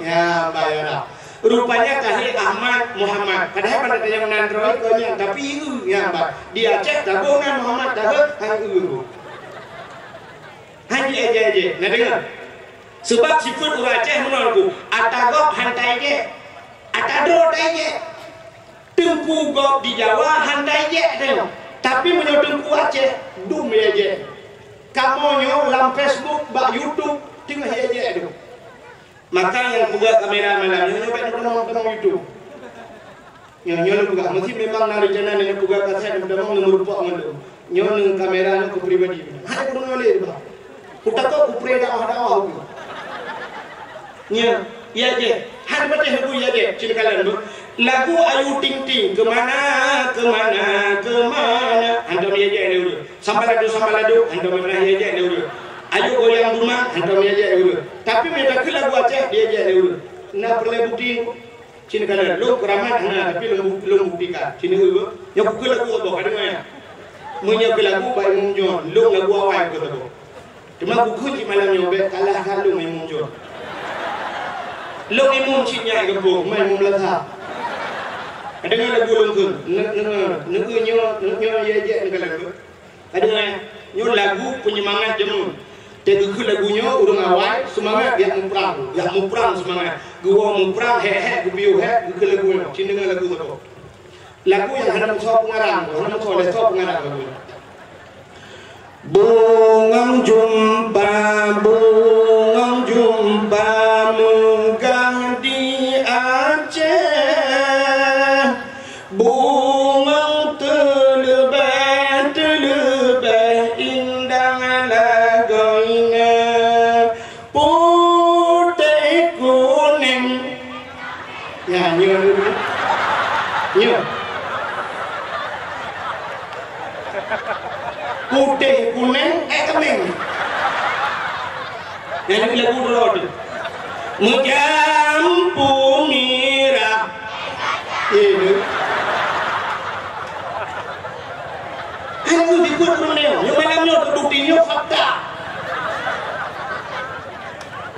ya bayar Rupanya kahli Ahmad Muhammad. Padahal pada yang menandroi konya tapi itu yang Pak. Dia cek tabungan Muhammad dah hang itu. Hang aja. Nah dengar. Sebab sifat orang Aceh menolak atagok hantai je. Atado dai je. Tengku gok di Jawa hantai je tengok. Tapi menyo tengku Aceh dum ya je. Kamonyo lam Facebook, bak YouTube tengah ya je tu. Maka yang buka kamera malam nyoba nonton YouTube. Nyonya buka mesti memang nari jana dengan buka kaset dan memang nomor pak malu. Nyonya kamera ku pribadi. Hai kudu noleh bah. Utak ku preda ada aku. Nya, ya je. Hai baca lagu ya je. Cina kalian tu. Lagu Ayu Ting Ting kemana. Antum ya je dulu. Sampai ladu. Antum pernah ya je dulu. Ayo goyang rumah, antum aja dulu. Tapi mereka ke lagu Aceh dia aja dulu. Nak perlu bukti, cina kalian lo keramat, tapi lo buktikan. Cina dulu, yang ke lagu apa? Kadang-kadang, punya ke lagu bayi munjon, lo lagu awal ke lagu. Cuma buku di malam nyoba kalah kalau main munjon. Lo imum cina gebuk, main mumlasa. Kadang-kadang lagu longkung, nyo aja lagu. Kadang-kadang nyo lagu penyemangat jemu. Jadi lagunya udah ngawai semangat yang muprang semangat gua muprang gubiu ke lagunya cina lagu tu lagu yang hana musau pengarang lagu bungang jumpa megah di Aceh bungang telebeh indah lagoina putih kuning ya nyo putih kuning kening yang lagu road mujampu mirah ini aku dibuat meneo, yang malamnya terbuktinya fakta.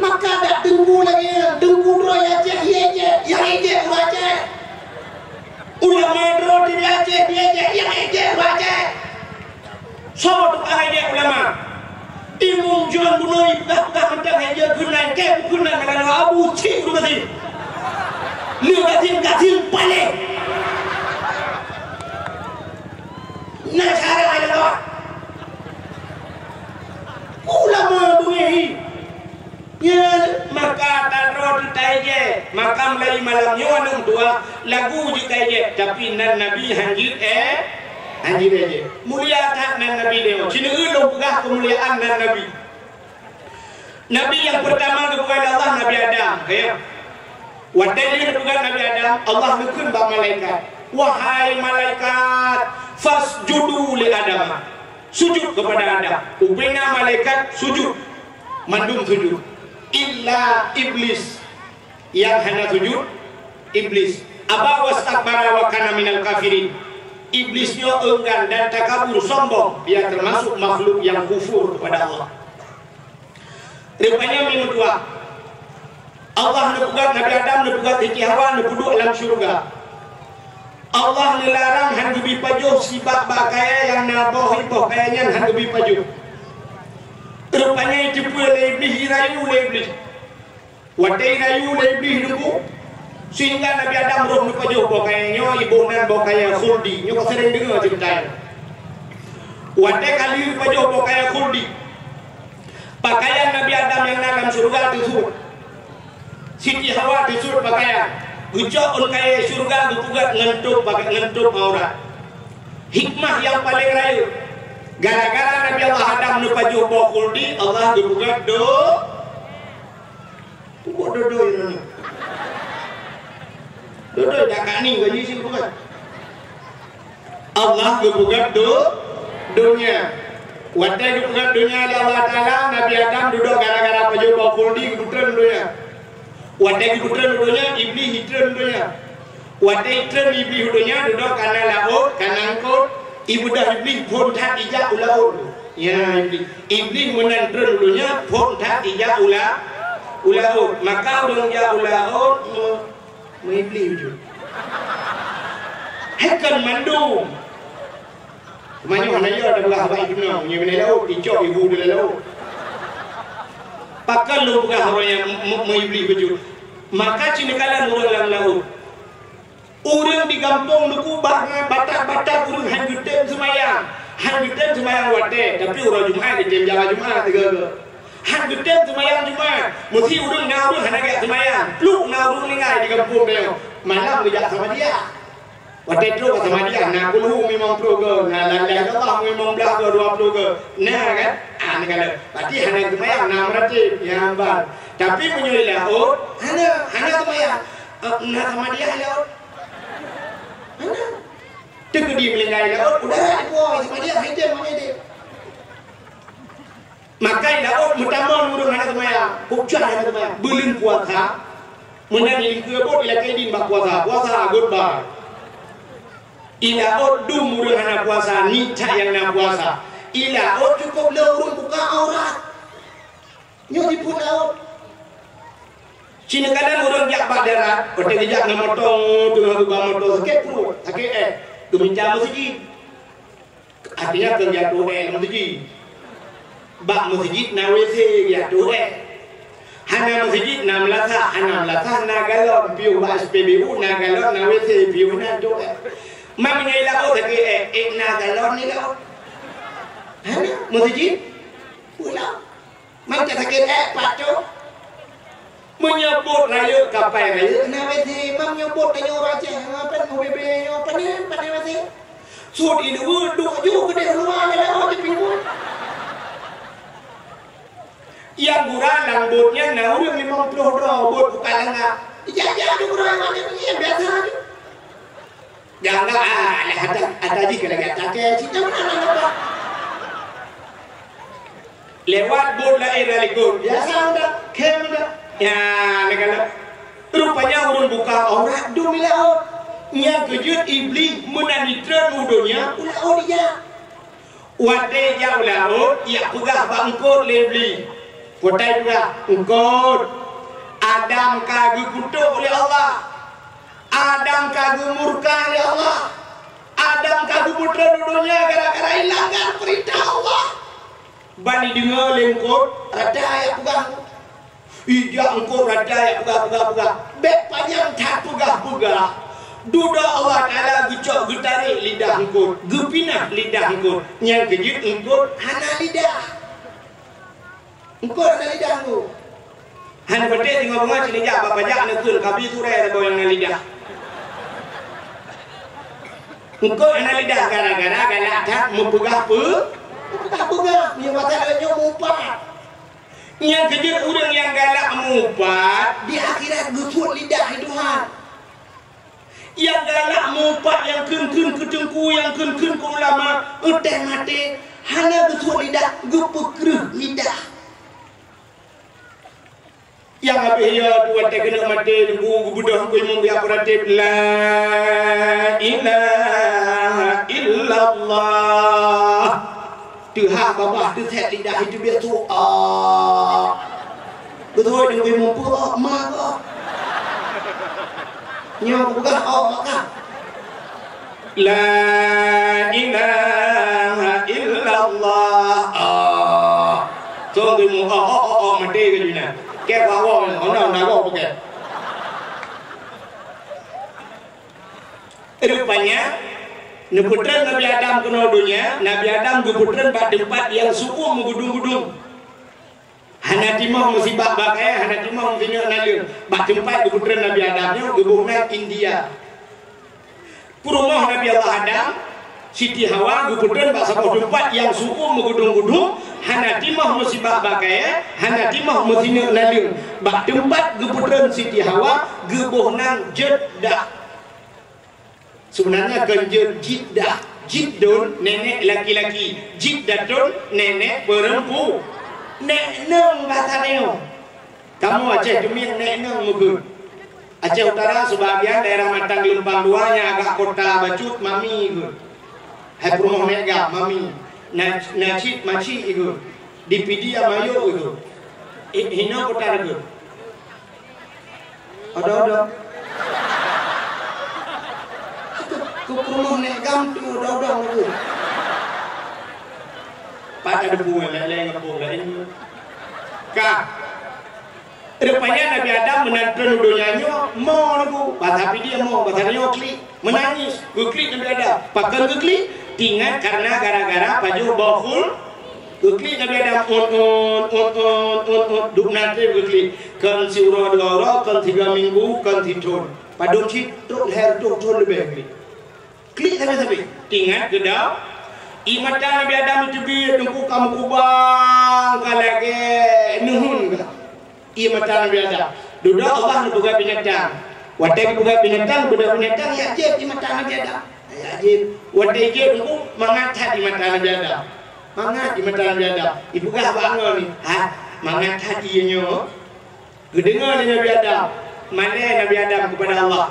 Maka tak tunggu lagi, tunggu roy Aceh, yang Aceh Aceh. Ulama dro di Aceh, yang Aceh Aceh. So tu Aceh ulama. Imam John Bunoi buka mentang aja kunan kalau Abu Cik dulu kasih. Lu kasih paling. Nah sekarang ada lawak ulama bunyi ya maka tarot taije maka mulai malamnya wanung tua lagu juga je tapi nan nabi hanjir aja mulia tak nan nabi dia cina lo buka kemuliaan nan nabi yang pertama kepada Allah Nabi Adam kayak wadai kepada Nabi Adam Allah nukun bak malaikat wahai malaikat fasjudu li Adam sujud kepada Adam ubina malaikat sujud mandum sujud illa iblis yang hanya sujud iblis aba wastakbara wa kana minal kafirin iblisnya enggan dan takabur sombong dia termasuk makhluk yang kufur kepada Allah. Rupanya minggu dua Allah nebugat Nabi Adam nebugat Hiki Hawa nebuduk dalam syurga. Allah melarang handubi pajuh sibak bakaya yang naboh kayaknya handubi pajuh. Rupanya itu pula iblis rayu iblis. Wadai rayu iblis dulu sehingga Nabi Adam roh pajuh bakayanya ibu nan bakaya khuldi. Nyo sering dengar ceritanya. Wadai kali pajuh bakaya khuldi. Pakaian Nabi Adam yang dalam surga itu Siti Hawa disuruh pakaian. Ucap kaya surga bukan ngentup aurat. Hikmah yang paling rayu. Gara-gara Nabi Allah Adam nupaju bokul di Allah bukan do ini. Dodo jakak ni gaji sih bukan. Allah bukan dunia. Wadai bukan dunia Allah Taala Nabi Adam duduk gara-gara paju bokul di kebetulan dunia. Wadai kebetulan dunia iblis hitran dunia. Wadai hitran iblis dunia duduk karena laut karena angkut ibu dah iblis pun tak ijak ulaut. Ya iblis menantran dunia pun tak ijak ulaut. Maka orang ijak ulaut Mới beli je. Hakan mandum. Mana mana ya ada belah baik benar. Ni mana laut dicok ibu dia laut. Pakai lu bukan orang yang mau beli baju. Maka cina kala orang dalam laut. Orang di kampung nuku batak-batak orang hanjutan semayang. Hanjutan semayang wate. Tapi orang Jumaat di jam jalan Jumaat tiga. Hanjutan semayang Jumaat. Mesti orang ngau orang hendak semayang. Lu ngau orang lingai di kampung dia. Malam dia sama dia. Waktu itu sama dia, nak puluh memang program, nak lain Allah memang belah 20 ke, nah kan, ni kalau, berarti hanya kemayang 600 yang bar. Tapi menyuruh laut, hanya kemayang, nak sama dia laut, hanya, terkedi melingkai laut, udah dibuat sama dia, hitam mana dia. Makai laut, mutamon murung hanya kemayang, kucah hanya kemayang, belin puasa, menang lingkup bot ilakai din bak puasa goodbye. Ila odum urang hana puasa nica yang na puasa. Ila od cukup lorong buka aurat. Nyo dipun laut. Cina kadang orang jak badara, otak jak na motong tengah gubang motor sakit perut, sakit Gebincang masjid. Artinya kerja tu masjid. Bak masjid na WC ya tu Hana masjid na melata na galon piu ba SPBU na galon na WC piu na tu Mam ngay laut lagi na galon ni laut. Hana masjid pulau. Mam tak sakit patu. Menyebut raya kapai raya. Na WC mam nyebut raya raja. Apa mau bebe apa ni WC. Sud ini duk ju gede luar ni laut di pinggul. Yang gurang langbutnya na udah 50 bot bukan lengah. Ya duk gurang mana ni biasa ni. Jangan ada jika lagi tak cinta mana lewat bot la era likut biasa udah kem dah ya negala rupanya orang buka aurat demi laut yang kejut iblis menanitran udonya ulah dia wate jauh laut ya pegah bangkot lebli potai juga engkot Adam kagum kutuk oleh Allah Adam kagum murka oleh Allah. Adam kagum putra dunia gara-gara hilangkan perintah Allah. Bani dengar lengkot, rada ya pegang. Ija engkau rada ya pegang. Bek panjang tak pegang. Duda Allah Ta'ala gecok getarik lidah engkau. Gepinah lidah engkau. Yang kejut engkau hana lidah. Engkau hana lidah engkau. Hana betul tengok bunga sini jak bapajak nekul kabi surai ada yang lidah. Engkau hana lidah gara-gara galak tak mempegah pegah yang masalahnya mumpat. Yang kejut orang yang galak mumpat di akhirat gusut lidah Tuhan. Yang galak mumpat yang kun ketengku yang kun ku ulama uteh mati hana gusut lidah gepekreh lidah. Yang apa ya buat kena mati nunggu budak ku imam dia operatif la ilaha illallah Tuhan babah tu set lidah itu biar tu betul dengan imam pun mak nyo bukan maka la ilaha illallah so dia mati ke dunia Kek bawa orang nak bawa pakai. Rupanya, neputran Nabi Adam kena dunia, Nabi Adam geputran bak tempat yang suku menggudung-gudung. Hana timah musibah bakai, hana timah musibah nalir. Bak tempat geputran Nabi Adamnya gebuhna India. Purumah Nabi Allah Adam, Siti Hawa geputran bak sebuah tempat yang suku menggudung-gudung. Hana timah musibah bakai, hana timah musibah nalir. Bak tempat geputran Siti Hawa gebuhna Jeddah. Sebenarnya genjer Jeddah. Jiddun nenek laki-laki, Jiddatun nenek perempuan. Nek neng bahasa neo. Kamu Aceh Jumir nek neng mungkin. Aceh Utara sebagian daerah Matang Lempang duanya agak kota Bacut mami itu. Hai rumah mega mami. Nacit maci itu di Pidia Mayo itu hina kota itu ada Ku rumah nek gam tu dodong tu. Pada debu lele ngepung lain. Kak. Rupanya Nabi Adam menantun dunianya mau lagu, tapi dia mau, bahasanya klik, menangis, klik Nabi Adam. Pakai klik, tinggal karena gara-gara baju bakul. Klik Nabi Adam duk nanti klik kan si ura-ura kan 3 minggu kan tidur. Padung situ leher tu lebih klik tapi tinggal kedau. Imata Nabi Adam itu bi dengku kamu kubang kalage nuhun. Imata Nabi Adam. Duduk Allah buka binatang. Wadai buka binatang ya je imata Nabi Adam. Ya je wadai je dengku mangat di mata Nabi Adam. Mangat di mata Nabi Adam. Ibu kah bangun ni. Mangat hatinya. Gedengar Nabi Adam. Mana Nabi Adam kepada Allah.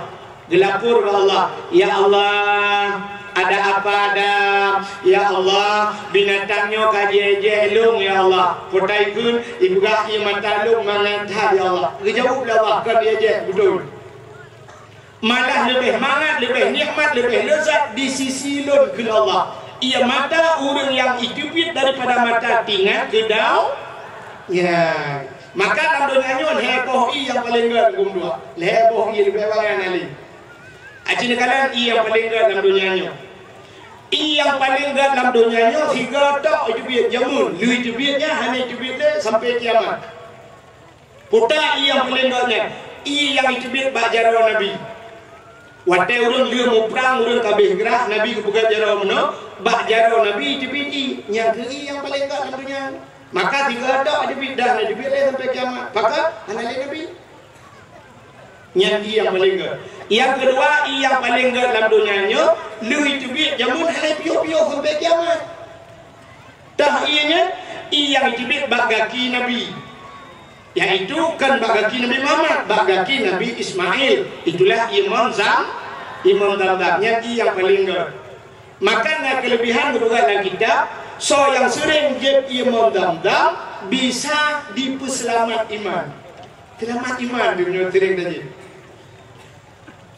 Gelapur kepada Allah. Ya Allah, ada apa Adam? Ya Allah, binatangnya kaji elung ya Allah. Potaikun ibu gak imatalung mangantah ya Allah. Kejauh Allah kan dia betul. Malah lebih mangat, lebih nikmat, lebih lezat di sisi lun ke Allah. Ia mata orang yang hidupit daripada mata tinggal kedau. Ya. Maka dalam dunia nyon heboh yang paling gerak gumdua. Heboh lebih banyak kali. Acina kalian yang paling gerak dalam dunia nyon. Yang paling gerak dalam dunia nyon tiga tok hidupit jamun. Lui hidupitnya hanya hidupitnya sampai kiamat. Putar yang paling geraknya. Yang hidupit bajar Nabi. Wadah urun dia mau perang urun kabeh gerak Nabi kebuka jarau mana. Bajar Nabi hidupit yang yang paling gerak dalam dunia. Maka tiga ada bidah Nabi sampai kiamat. Maka anak Nabi yang paling gerak. Yang kedua yang paling gerak dalam dunianya lu itu bi jamun halai pio-pio sampai kiamat. Dah ianya yang itu bi bagaki Nabi. Yaitu kan bagaki Nabi Muhammad, bagaki Nabi Ismail. Itulah Imam Zamzamnya yang paling gerak. Maka nak kelebihan berbuat dalam kitab. So yang sering get Imam Zamzam bisa dipeselamat iman. Selamat iman dia punya sering tadi.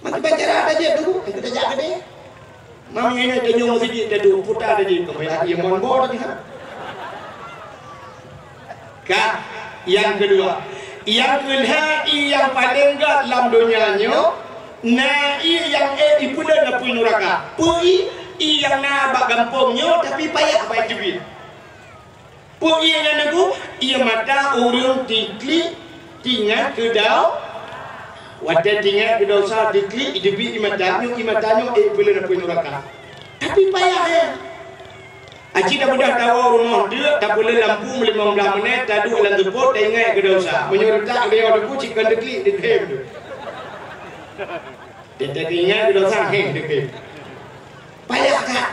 Mati baca ada je dulu, kita jaga deh. Mami ini dia nyong masjid dia dulu putar aja kepada Imam Bor tadi. Kak, yang kedua, yang yang paling enggak dalam dunianya, nai yang ipulah nak punya neraka. Pui yang nak bak gampungnya tapi payah baik duit. Pun ia nak aku, ia mata urung tikli tinggal kedau. Wadah tinggal kedau sah tikli hidupi imatanya boleh nak punya neraka. Tapi payah Aci dah mudah tahu rumah dia, tak boleh lampu 15 menit, tak ada dalam tepuk, tak ingat kedau sah. Menyurutak dia ada kucing kan dekli dekem tu. Dia tak ingat kedau sah dekem. Payah kak.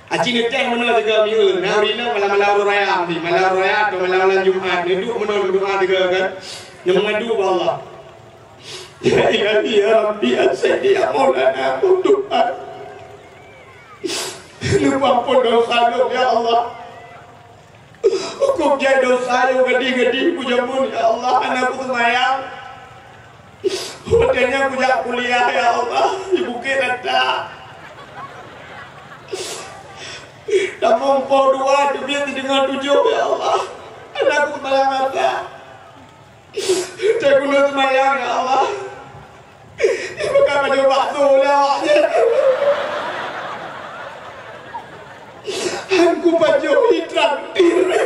Aci ni teh mana 3 minggu. Naurina malam-malam raya ni, malam raya atau malam Jumaat. Duduk mana berdoa 3 kan. Yang mengadu kepada Allah. Ya ilahi ya Rabbi asadi ya Maulana doa. Lupa pun dosa ya Allah. Hukum jadi dosa yang gede-gede ku jamun ya Allah. Anakku semayang. Hotelnya punya kuliah ya Allah. Ibu kira tak. Tak mampu dua, dia dengan 7 ya Allah. Anakku semayang ada. Tak guna semayang ya Allah. Ibu kan baju bakso lewatnya. Aku baju hitam diri.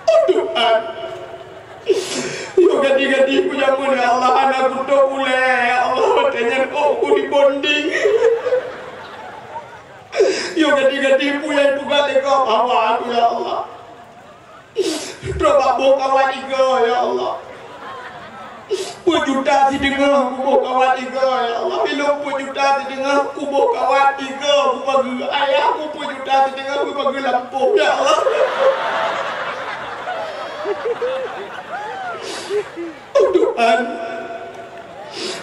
Oh Tuhan. Yuk ganti-ganti punya pun ya Allah. Anakku tak boleh ya Allah. Tanya aku dibonding. Yo ganti-ganti punya juga tengok awak ya Allah. Coba bawa kawan 3 ya Allah. Juta si dengar aku bawa kawan 3 ya Allah. Bila juta si dengar aku bawa kawan 3 aku bagi ayah aku juta si dengar aku bagi lampu ya Allah. Oh Tuhan.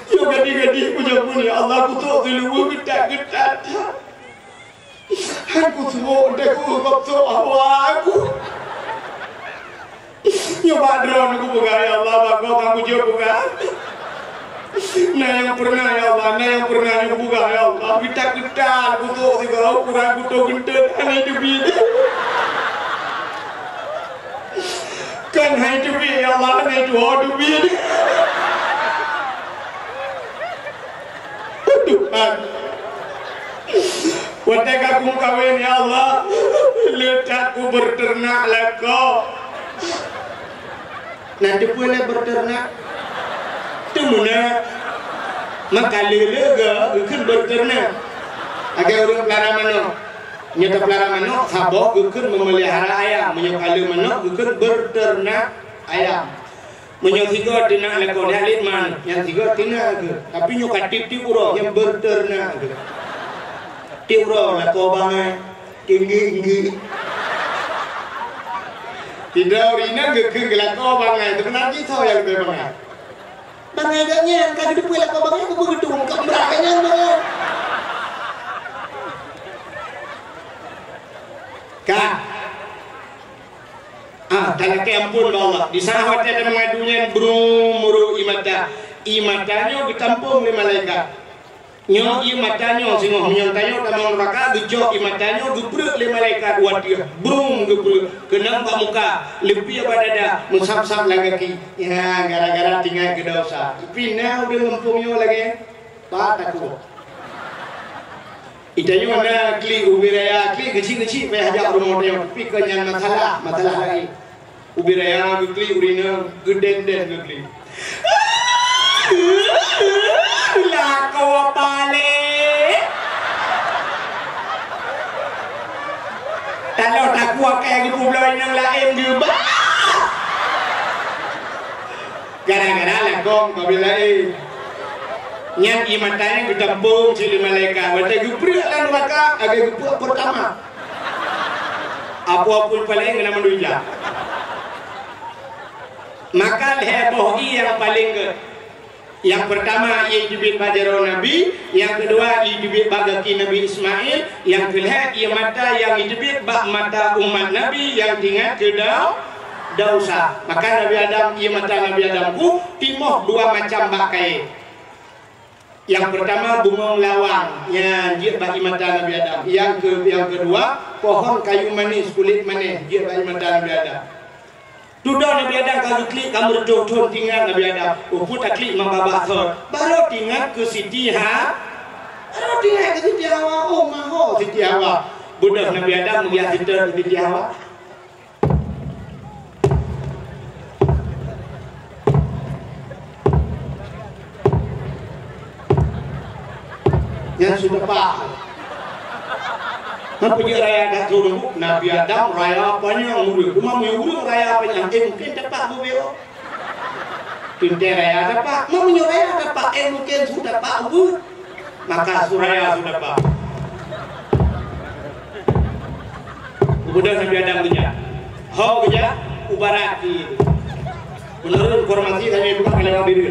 Yo ganti-ganti punya pun ya Allah. Aku tak dulu getak-getak. Aku semua udah aku bakso aku. Ya badron aku buka ya Allah, bagus aku jauh buka. Nah yang pernah ya Allah, nah yang pernah yang buka ya Allah. Kita kutuk tiga kurang kutuk gendut aneh debi. Kan hai debi ya Allah, aneh dua debi. Tuhan, waktu aku kawin ya Allah, letakku berternak leko. Nanti boleh berternak. Temuna maka lega ikut berternak agar orang pelara manok nyata pelara manok sabok ikut memelihara ayam menyokali manok ikut berternak ayam menyokiko tina lekon halit man yang tiga tina tapi nyokat tip uro yang berternak tip uro leko bangai tinggi tidak urina gekeng leko bangai itu nanti so yang lebih bangai bangaganya kan di pulau banganya aku gedung keberakanya banget kak tanah ampun Allah di sana ada mengadunya muru imatanya ditampung di malaikat nyo imatanya singoh menyantanyo tamang neraka gejo imatanya gebrek di malaikat wadia gebrek kenang pak muka lebih badada musap-sap lagi ya gara-gara tinggal ke dosa pindah udah ngempungnya lagi pataku itanya mana kli ubiraya kli geci payah ajak rumahnya tapi kenyang masalah lagi ubiraya kli urina geden kli lah kau balik kalau tak kuat kayak gitu belum yang lain juga gara-gara lah kau bilang yang imatanya ketempung cili malaikat waktu gubri lah neraka agak gubri pertama apa-apa paling kena menduja maka heboh yang paling yang pertama ia dibit bajaro Nabi, yang kedua ia dibit bagaki Nabi Ismail, yang kelihatan ia mata yang dibit bak mata umat Nabi yang tinggal ke dausa. Maka Nabi Adam ia mata Nabi Adamku timoh dua macam bakai. Yang pertama bunga lawang yang dia bagi mata Nabi Adam. Yang kedua pohon kayu manis kulit manis dia bagi mata Nabi Adam. Tudah Nabi Adam kalau klik kamu jodoh tinggal Nabi Adam. Putar klik membabak thor. Baru tinggal ke Siti Hawa. Oh maho Siti Hawa. Budak Nabi Adam melihat Siti Hawa. Yang sudah paham. Pergi raya dah turun Nabi Adam raya apanya murid cuma murid raya apanya mungkin dapat bubeo tinte raya dapat mau raya dapat mungkin sudah pak ubud maka suraya sudah pak kemudian Nabi Adam punya how punya ubarati menurut informasi kami bukan kelewat diri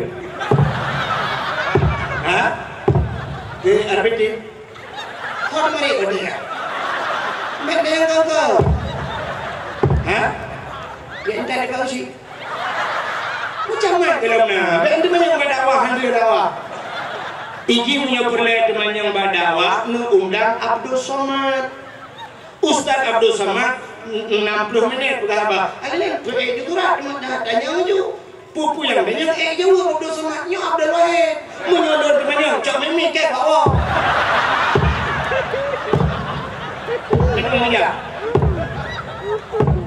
ke RPT kau mari kerja Mek yang kau. Ya entah kau sih. Macam mana kalau na? Mek teman yang berdakwah hendak dakwah. Iji punya perle teman yang berdakwah nu undang Abdul Somad. Ustaz Abdul Somad 60 menit berapa? Alin itu kurang tanya uju. Pupu yang banyak jauh Abdul Somad nyo Abdul Wahid. Menyodor teman yang cak mimi ke bawah. Ini aja.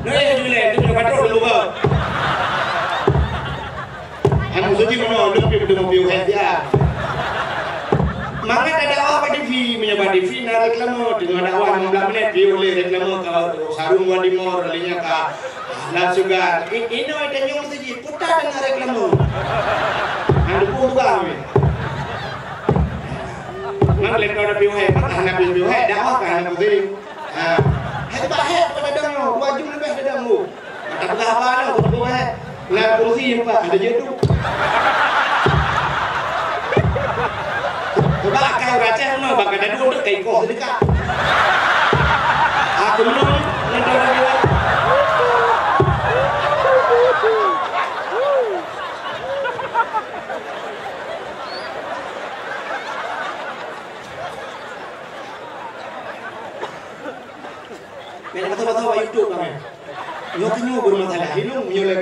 Naya julen tu nak patrol dulu ke? Anu suci mana lebih bertemu view dia. Maka ada apa di TV menyebab TV nak reklame dengan dakwah 16 menit view oleh reklame kalau sarung wadi mor alinya ka lah sugar. Ini ada nyong suci putar dengan reklame. Anu pun juga. Nak lepas ada view nak view dakwah kan nak sini. Hebat pada damu, wajib lebih pada damu. Tak belah apa lah, tak belah. Nak kursi pak, ada jadu. Sebab kau rancang mana, bakal ada dua kain kau sedekah. Aku menang, nanti lagi lah.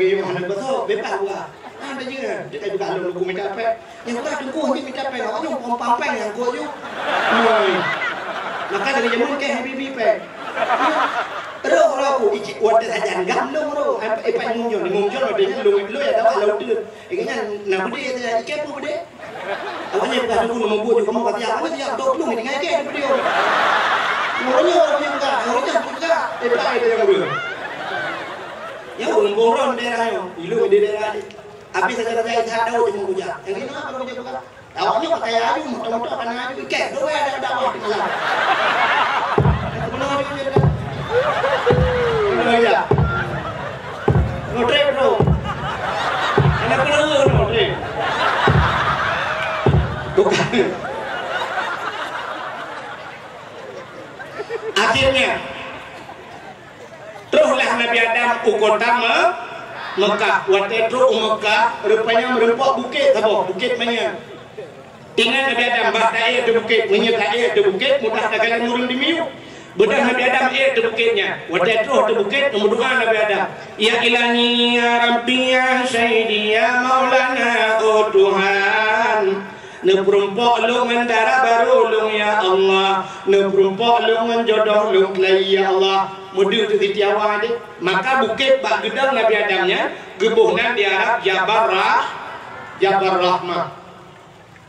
lagi yang mana betul bebas gua. Ada je. Dia juga lalu aku minta apa? Yang gua tunggu ni minta apa? Aku yang pompang yang gua je. Maka dari zaman ke habibi pe. Roh aku iji wadah ajan gandung roh. Apa yang muncul dengan lu ya dah lalu tu. Ikatnya nak budi ikat tu budi. Awaknya bukan dulu membuat juga kamu kata apa dia dok lu dengan ikat tu budi. Orangnya orang yang enggak, orangnya juga. Apa itu yang gua? Ya umpung ron daerahnya, ilu di daerah. Habis saja saya tahu cuma kuja. Yang ini apa kuja juga? Awaknya pakai aju, motor-motor kan aju ikat. Dua ada dakwah di dalam. Benar dia dah. Benar ya. Ngotre bro. Anak perlu ngotre. Bukan. Akhirnya teruslah Nabi Adam ukota Mekah. Waktu itu Mekah rupanya merempok bukit apa? Bukit mana? Tinggal Nabi Adam bahta air di bukit, menyeka air di bukit, mudah dagalan murung di miu. Bedah Nabi Adam air di bukitnya. Waktu itu di bukit berdoa Nabi Adam, ya ilahi ya Rabbi ya Sayyidi ya Maulana oh Tuhan. Neperumpok lu mendara baru lu ya Allah. Neperumpok lu menjodoh lu ya Allah. Mudah tu ditiawa ni. Maka bukit bak gedang Nabi Adamnya gebuhnan di Arab Jabal Rahmah.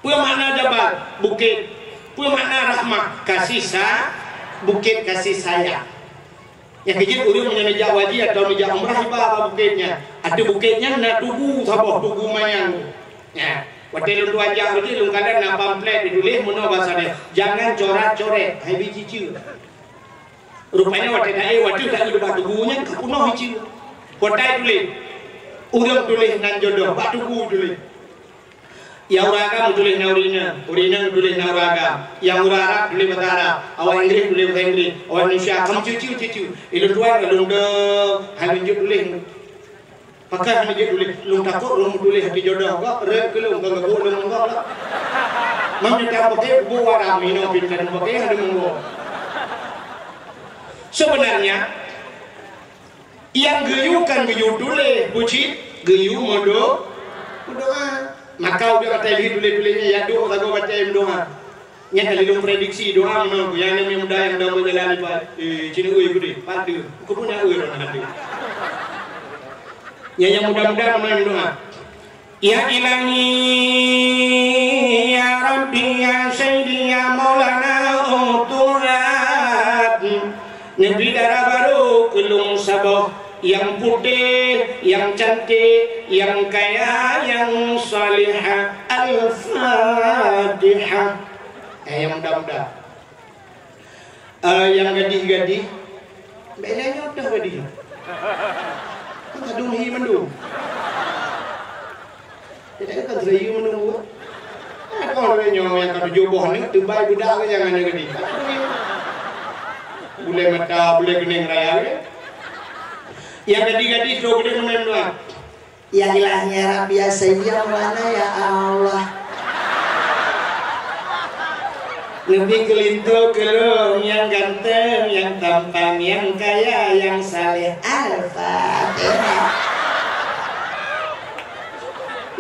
Apa makna Jabal? Bukit. Apa makna Rahmah? Kasih bukit kasih sayang. Yang kejut urang menyamijak wajib atau mijak umrah apa bukitnya. Ada bukitnya nak tugu sabah tugu mayang. Ya. Waktu lu ajar itu lu kadang nak pamflet ditulis mana bahasa dia. Jangan coret-coret, hai biji ciu. Rupanya waktu tak ada batu gunya kapunoh ciu. Waktu tulis, urang tulis nan jodoh, batu gu tulis. Yang uraga tulis naurina, urina tulis nauraga. Yang urara tulis batara, awak Inggris tulis bahasa Inggris, awak Indonesia kamu ciu. Ilu tuan kalau dah hai biji tulis. Pakai hanya tulis, lu takut lu tulis hati jodoh, kau rek lu enggak lu enggak lah. Mana tak pakai buat ramino pintar pakai ada menggo. Sebenarnya yang geyu tulis, bucin geyu modo, doa. Maka udah kata dia tulisnya ya doa, aku baca doa. Nya kali lu prediksi doa menurut yang muda yang dah berjalan di cini uy gede, padu, aku punya uy orang nanti. Ya yang mudah-mudahan menolong doa. Ya ilahi ya Rabbi ya Sayyidi ya Maulana oh Tuhan. Nabi darah baru kelung sabah yang putih, yang cantik, yang kaya, yang salihah. Al-Fatihah. Yang mudah-mudahan. Yang gadih-gadih. Bedanya udah gadih. Kadung hi mendung. Tidak kan serayu mendung. Kalau orang yang kata joboh ni terbaik budak ke jangan ada gede. Boleh mata, boleh kening raya. Yang gadis-gadis tu gede menendang. Ya ilahnya Rabbi ya Sayyidi mana ya Allah. Lebih kelintu kelung yang ganteng, yang tampan, yang kaya, yang saleh. Al-Fatihah.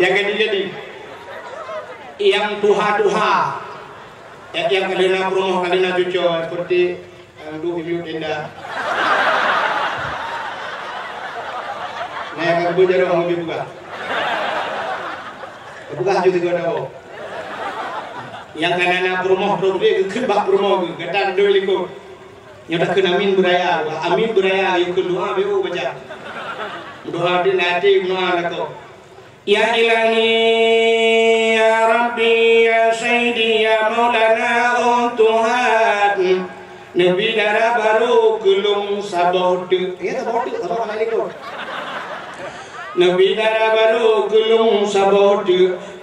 Yang gadis-gadis, yang tuha-tuha, yang kalina promo, kalina cucu seperti ibu tenda. Nah yang kerja jadi orang lebih buka. Buka juga ada. Yang kanan promo dia kebak promo kata dua liku. Yang dah kena amin beraya yang kedua beu baca. Doa di nanti doa lako. Ya ilahi ya Rabbi ya Sayyidi ya Maulana oh Tuhan. Nabi darah baru kelung sabah tu. Ya sabah tu sabah liku. Nabi darah baru gelung sabot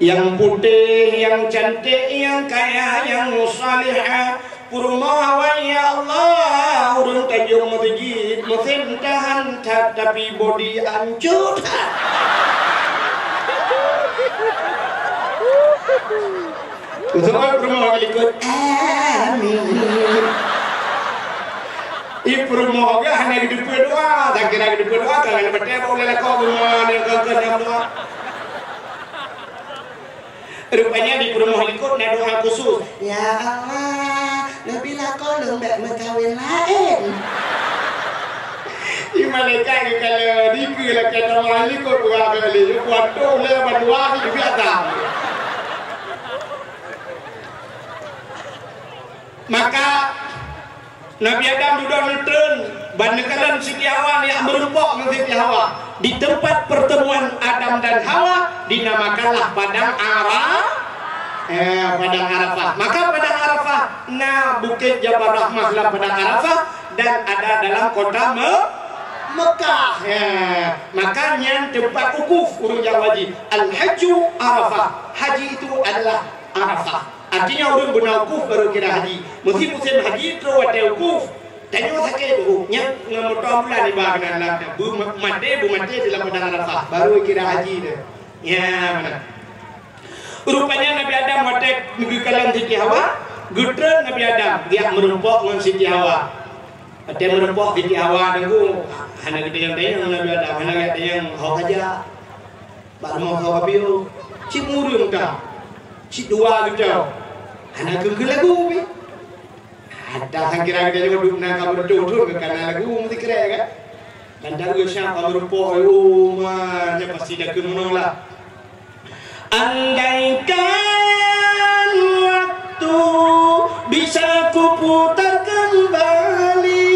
yang putih, yang cantik, yang kaya, yang salihah. Kurma wa ya Allah, urun tajung masjid, mesin tahan tapi body ancut. Semua kurma ikut amin. Ipromo ga hanya di doa, tak kira di doa kalau betul boleh kau rumah yang kau doa. Rupanya di promo ikut na doa khusus. Ya Allah, nabilah kau lembek mengkawin lain. Di malaikat kalau dikira kata orang ikut doa kali, waktu boleh berdoa di biasa. Maka Nabi Adam sudah nutun bandekalan Siti Hawa yang merumpok dengan Siti Hawa. Di tempat pertemuan Adam dan Hawa dinamakanlah Padang Padang Arafah. Maka Padang Arafah, Bukit Jabal Rahmah lah Padang Arafah dan ada dalam kota Mekah. Makanya tempat wukuf urung Jawaji. Al-Hajju Arafah. Haji itu adalah Arafah. Artinya orang berwukuf baru kira haji. Musim haji terus ada wukuf. Tanya sakit nya ngamutau bulan di bagian lain. Bu mati dalam Padang Arafah baru kira haji dia. Ya mana. Rupanya Nabi Adam watek ngikalan Siti Hawa, gudren Nabi Adam dia merumpok dengan Siti Hawa. Ada merumpok Siti Hawa nunggu hana kita yang tanya Nabi Adam, hana kita yang hok aja. Baru mau hok apiu. Cik murung dah. Cik dua gitu. Hana kengkel lagu bi. Ada sang kira kita juga duduk nak kamu duduk ke kanan lagu mesti kira kan. Dan jago siapa kamu rumpok rumahnya pasti dah kemunong lah. Andaikan waktu bisa kuputar kembali.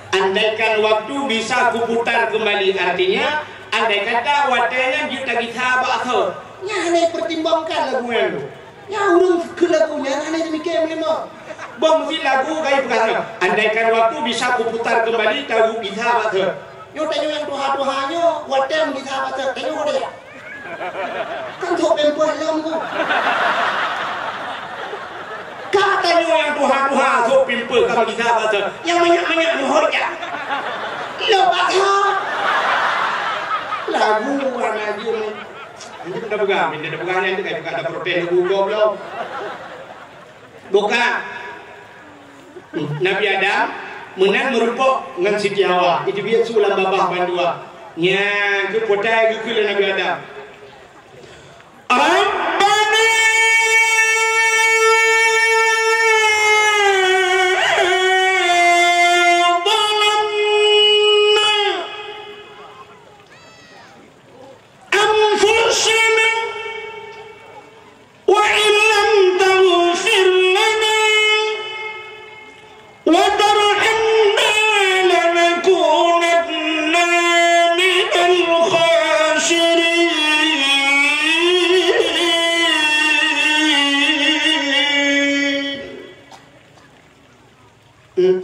Andaikan waktu bisa kuputar kembali artinya andai kata watanya juta kita bakal. Nya hanya pertimbangkan lagu itu. Ya urung ke lagunya hanya demikian memang. Bang si lagu kayak begitu. Andaikan waktu bisa kuputar kembali tahu kita bakal. Yo tanya yang tuha-tuhanya watem kita bakal. Tanya kau dia. Kan tu perempuan lembu. Katanya yang tuha-tuha tu pimpel kamu kita bakal. Yang banyak-banyak muhorja. Lo bakal. Lagu warna biru. Ini dah pegang, ini dah pegang nanti kayak ada protein lagu belum. Bukan. Nabi Adam menang merumpok dengan Siti Hawa. Itu biar sulam babah bandua. Nya ke potai ke Nabi Adam.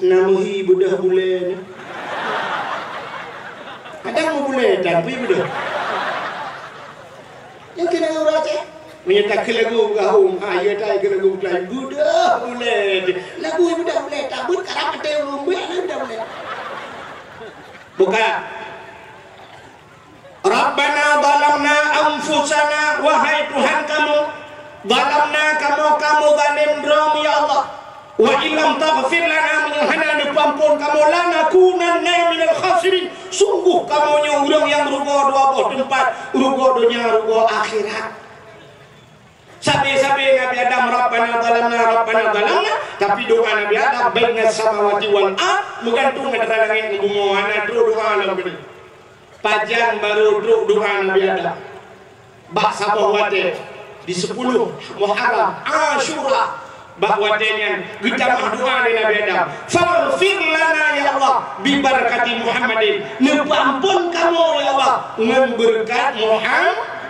Namuhi budah bulan. Kadang mau bulan tapi budah. Yang kena orang cek. Menyatakan lagu gaung, ayat ayat lagu lain budah bulan. Lagu budah bulan. Tabut karena petai rumah budah bulan. Bukan. Rabbana zalamna anfusana wahai Tuhan kamu. Zalamna kamu zalim drum ya Allah. Wa illam taghfir lana min hanan pampun kamu lanakunanna minal khasirin. Sungguh kamu orang yang rugo dua boh tempat, rugo dunia, rugo akhirat. Sampai Nabi Adam Rabbana zalamna, tapi doa Nabi Adam baina samawati wal ard menggantung antara langit dan bumi. Ana doa alam ini. Pajan baru doa Nabi Adam. Bak samawati di 10 Muharram Asyura. Bahwatanya kita berdoa dengan Nabi Adam. Faghfir lana ya Allah bi barakati Muhammadin. Ampun kamu ya Allah dengan berkat Muhammad.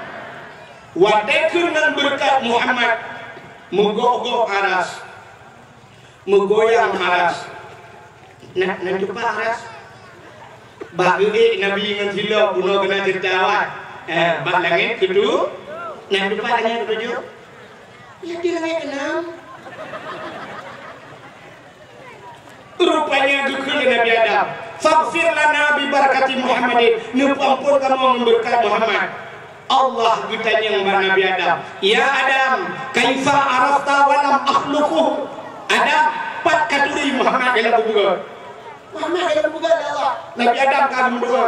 Watekeun dengan berkat Muhammad. Mugo aras. Mugoyang aras. Nak coba aras. Bagi Nabi dengan sila bunuh kena cerita bak langit kedua. Nak coba langit ketujuh. Ya di langit ke-6. Rupanya dukul Nabi Adam. Faghfir lana bi barakati Muhammadin. Ampun kamu memberkat Muhammad. Allah bertanya kepada Nabi Adam, ya Adam, kaifa arafta wa lam akhluquh? Adam pat katuri Muhammad dalam buga. Muhammad dalam buga Allah. Nabi Adam kan buga.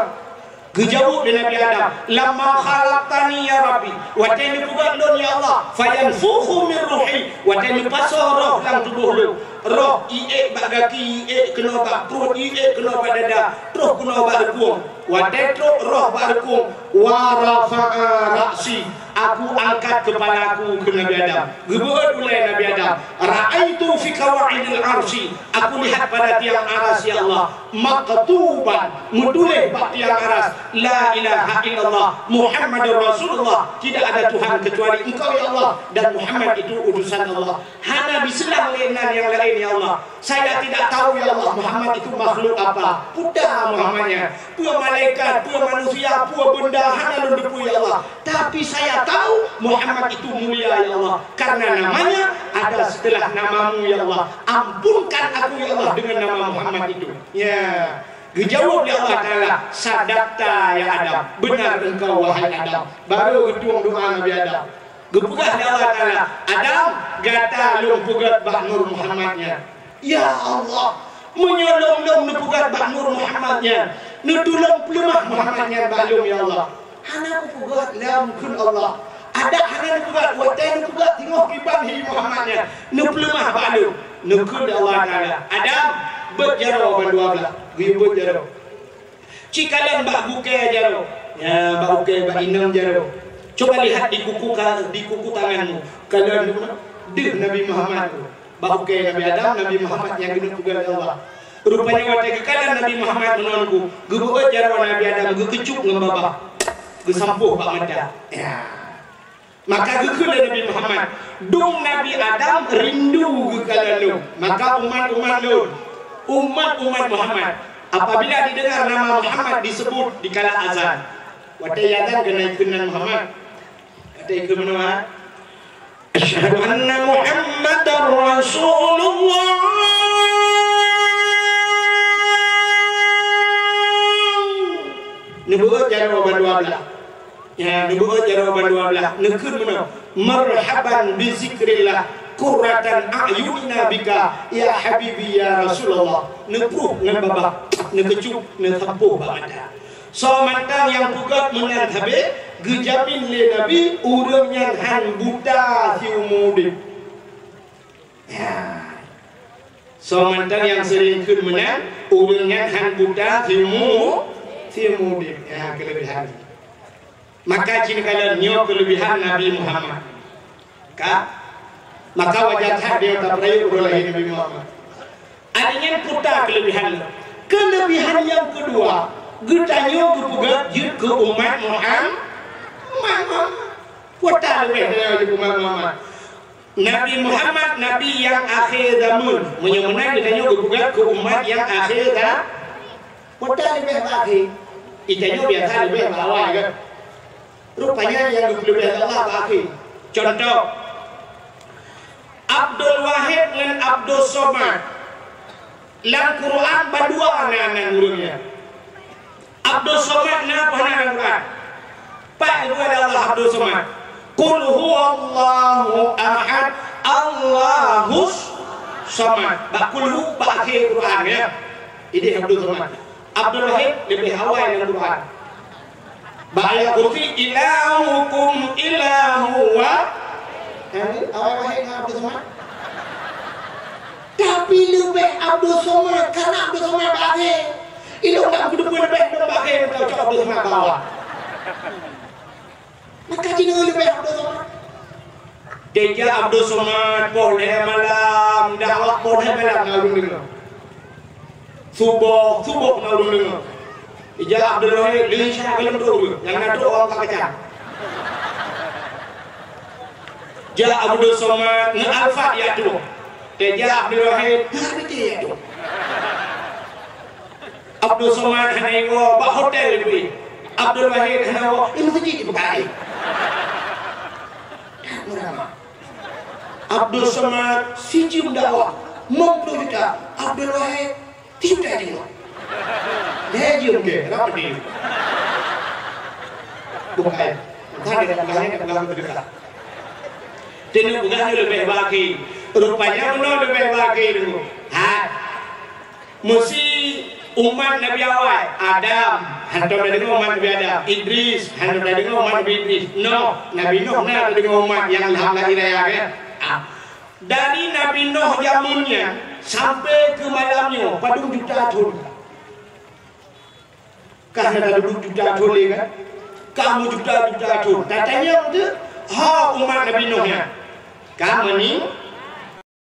Gejawab dengan Nabi Adam, "Lamma khalaqtani ya Rabbi, wa tani buga don ya Allah, fayanfukhu min ruhi, wa tani pasoroh lang tubuh lu. Roh ie bagaki ie kena bak perut ie kena bak dada, terus kena bak dekung. Wa tetro roh bak dekung, wa rafa'a ra'si." Aku angkat kepalaku ke Nabi Adam. Gebeut oleh Nabi Adam. Ra'aitu fi qawaidil arsy. Aku lihat pada tiang aras ya Allah. Maktuban. Menulis bak tiang aras. La ilaha illallah. Muhammadur Rasulullah. Tidak ada Tuhan kecuali Engkau ya Allah. Dan Muhammad itu utusan Allah. Hana biselang lenan yang lain ya Allah. Saya tidak tahu ya Allah. Muhammad itu makhluk apa. Pudah Muhammadnya. Pua malaikat, pua manusia, pua benda. Hana lundupu ya Allah. Tapi saya tahu Muhammad itu mulia ya Allah, karena namanya ada setelah namamu ya Allah. Ampunkan aku ya Allah dengan nama Muhammad itu. Ya, dijawab ya Allah Ta'ala, sadaqta ya Adam, benar engkau wahai Adam. Baru getuang doa Nabi Adam. Gepugah ya Allah Ta'ala, Adam gata lung pugat bah nur Muhammadnya. Ya Allah, menyolong-long nupugat bah nur Muhammadnya, nutulong pelemah Muhammadnya balum ya Allah. Hana pugat lam kun Allah. Ada hana pugat watai pugat tengok ibang hi Muhammadnya. Nuplemah balu. Nukul Allah Taala. Adam berjaro bandua belah. Gibut jaro. Cikalan bak buke jaro. Ya bak buke bak inam jaro. Coba lihat di kuku tanganmu. Kalian deh Nabi Muhammad. Bak buke Nabi Adam, Nabi Muhammad yang genuk pugat Allah. Rupanya watai kekalan Nabi Muhammad menonku. Gebut jaro Nabi Adam gekecuk ngembabah. Gesampuh Pak Mada. Ya. Maka gekul Nabi Muhammad. Dung Nabi Adam rindu gekalan lu. Maka umat-umat lu, umat-umat Muhammad, apabila didengar nama Muhammad disebut di kala azan, watai azan kena ikunan Muhammad. Watai ikut Asyhadu anna Muhammadar Rasulullah. Nubuat jaro bandua belah. Ya, nubuat jaro bandua belah. Nekun mana? Marhaban bi zikrillah, qurratan a'yunina bika ya habibi ya Rasulullah. Nepruh ngababah, nekecuk, netampuh bamada. So mantang yang pugat mengan habe, gejapin le Nabi urang yang han buta hiumudip. Ya. So mantang yang sering kun menang urang yang han buta hiumudip. Ya, kelebihan. Maka jika kalian nyo kelebihan Nabi Muhammad, maka wajah dia tak perayu oleh Nabi Muhammad. Adanya putar kelebihan. Kelebihan yang kedua, getanyo kepugat jid ke umat Muhammad. Putar lebih dari umat Muhammad. Nabi Muhammad, Nabi yang akhir zaman, menyemenang getanyo kepugat ke umat yang akhir zaman. Putar lebih akhir. Itanya biasa lebih bawah kan. Rupanya yang lebih Allah akhir. Contoh, Abdul Wahid dan Abdul Somad. Dalam Quran berdua anak-anak gurunya. Abdul Somad apa anak Quran? Pak itu adalah Abdul Somad. Qul huwallahu ahad, Allahus Somad. Bakul hu akhir Quran ya. Ini Abdul Somad. Abdul Wahid lebih awal dengan Quran. Bahaya kurti ilahukum ilahu wa. Awal Wahid dengan Abdul Somad. Tapi lebih Abdul Somad karena Abdul Somad berakhir. Ini orang kedepan lebih berakhir untuk Abdul Somad bawah. Maka jika lebih Abdul Somad. Dia Abdul Somad boleh malam, dakwah boleh malam ngalung dengar. Subuh ngalung dengar. Ija Abdul Wahid lincah film tu, yang nak orang tak kacang. Ja Abdul Somad ngalfat ya tu. Dia Abdul Wahid betul ya tu. Abdul Somad hanawa ba hotel lebih. Abdul Wahid hanawa ini masjid dipakai. Abdul Somad sijim dakwah 60 juta. Abdul Wahid 3 juta tengok. Dia jium ke, apa dia? Bukan. Entah dia belakangnya ke belakang terdekat. Tengok bukannya lebih bagi. Rupanya benar lebih lagi dulu. Mesti umat Nabi awal Adam hantar dari umat Nabi Adam, Idris hantar dari umat Nabi Idris, Nabi Nuh hantar dari umat yang lahir raya. Dari Nabi Nuh zamannya sampai ke malamnya padung juta tahun. Karena ada juta tahun kan, kamu juta tahun. Katanya itu umat Nabi Nuh ya. Kamu ni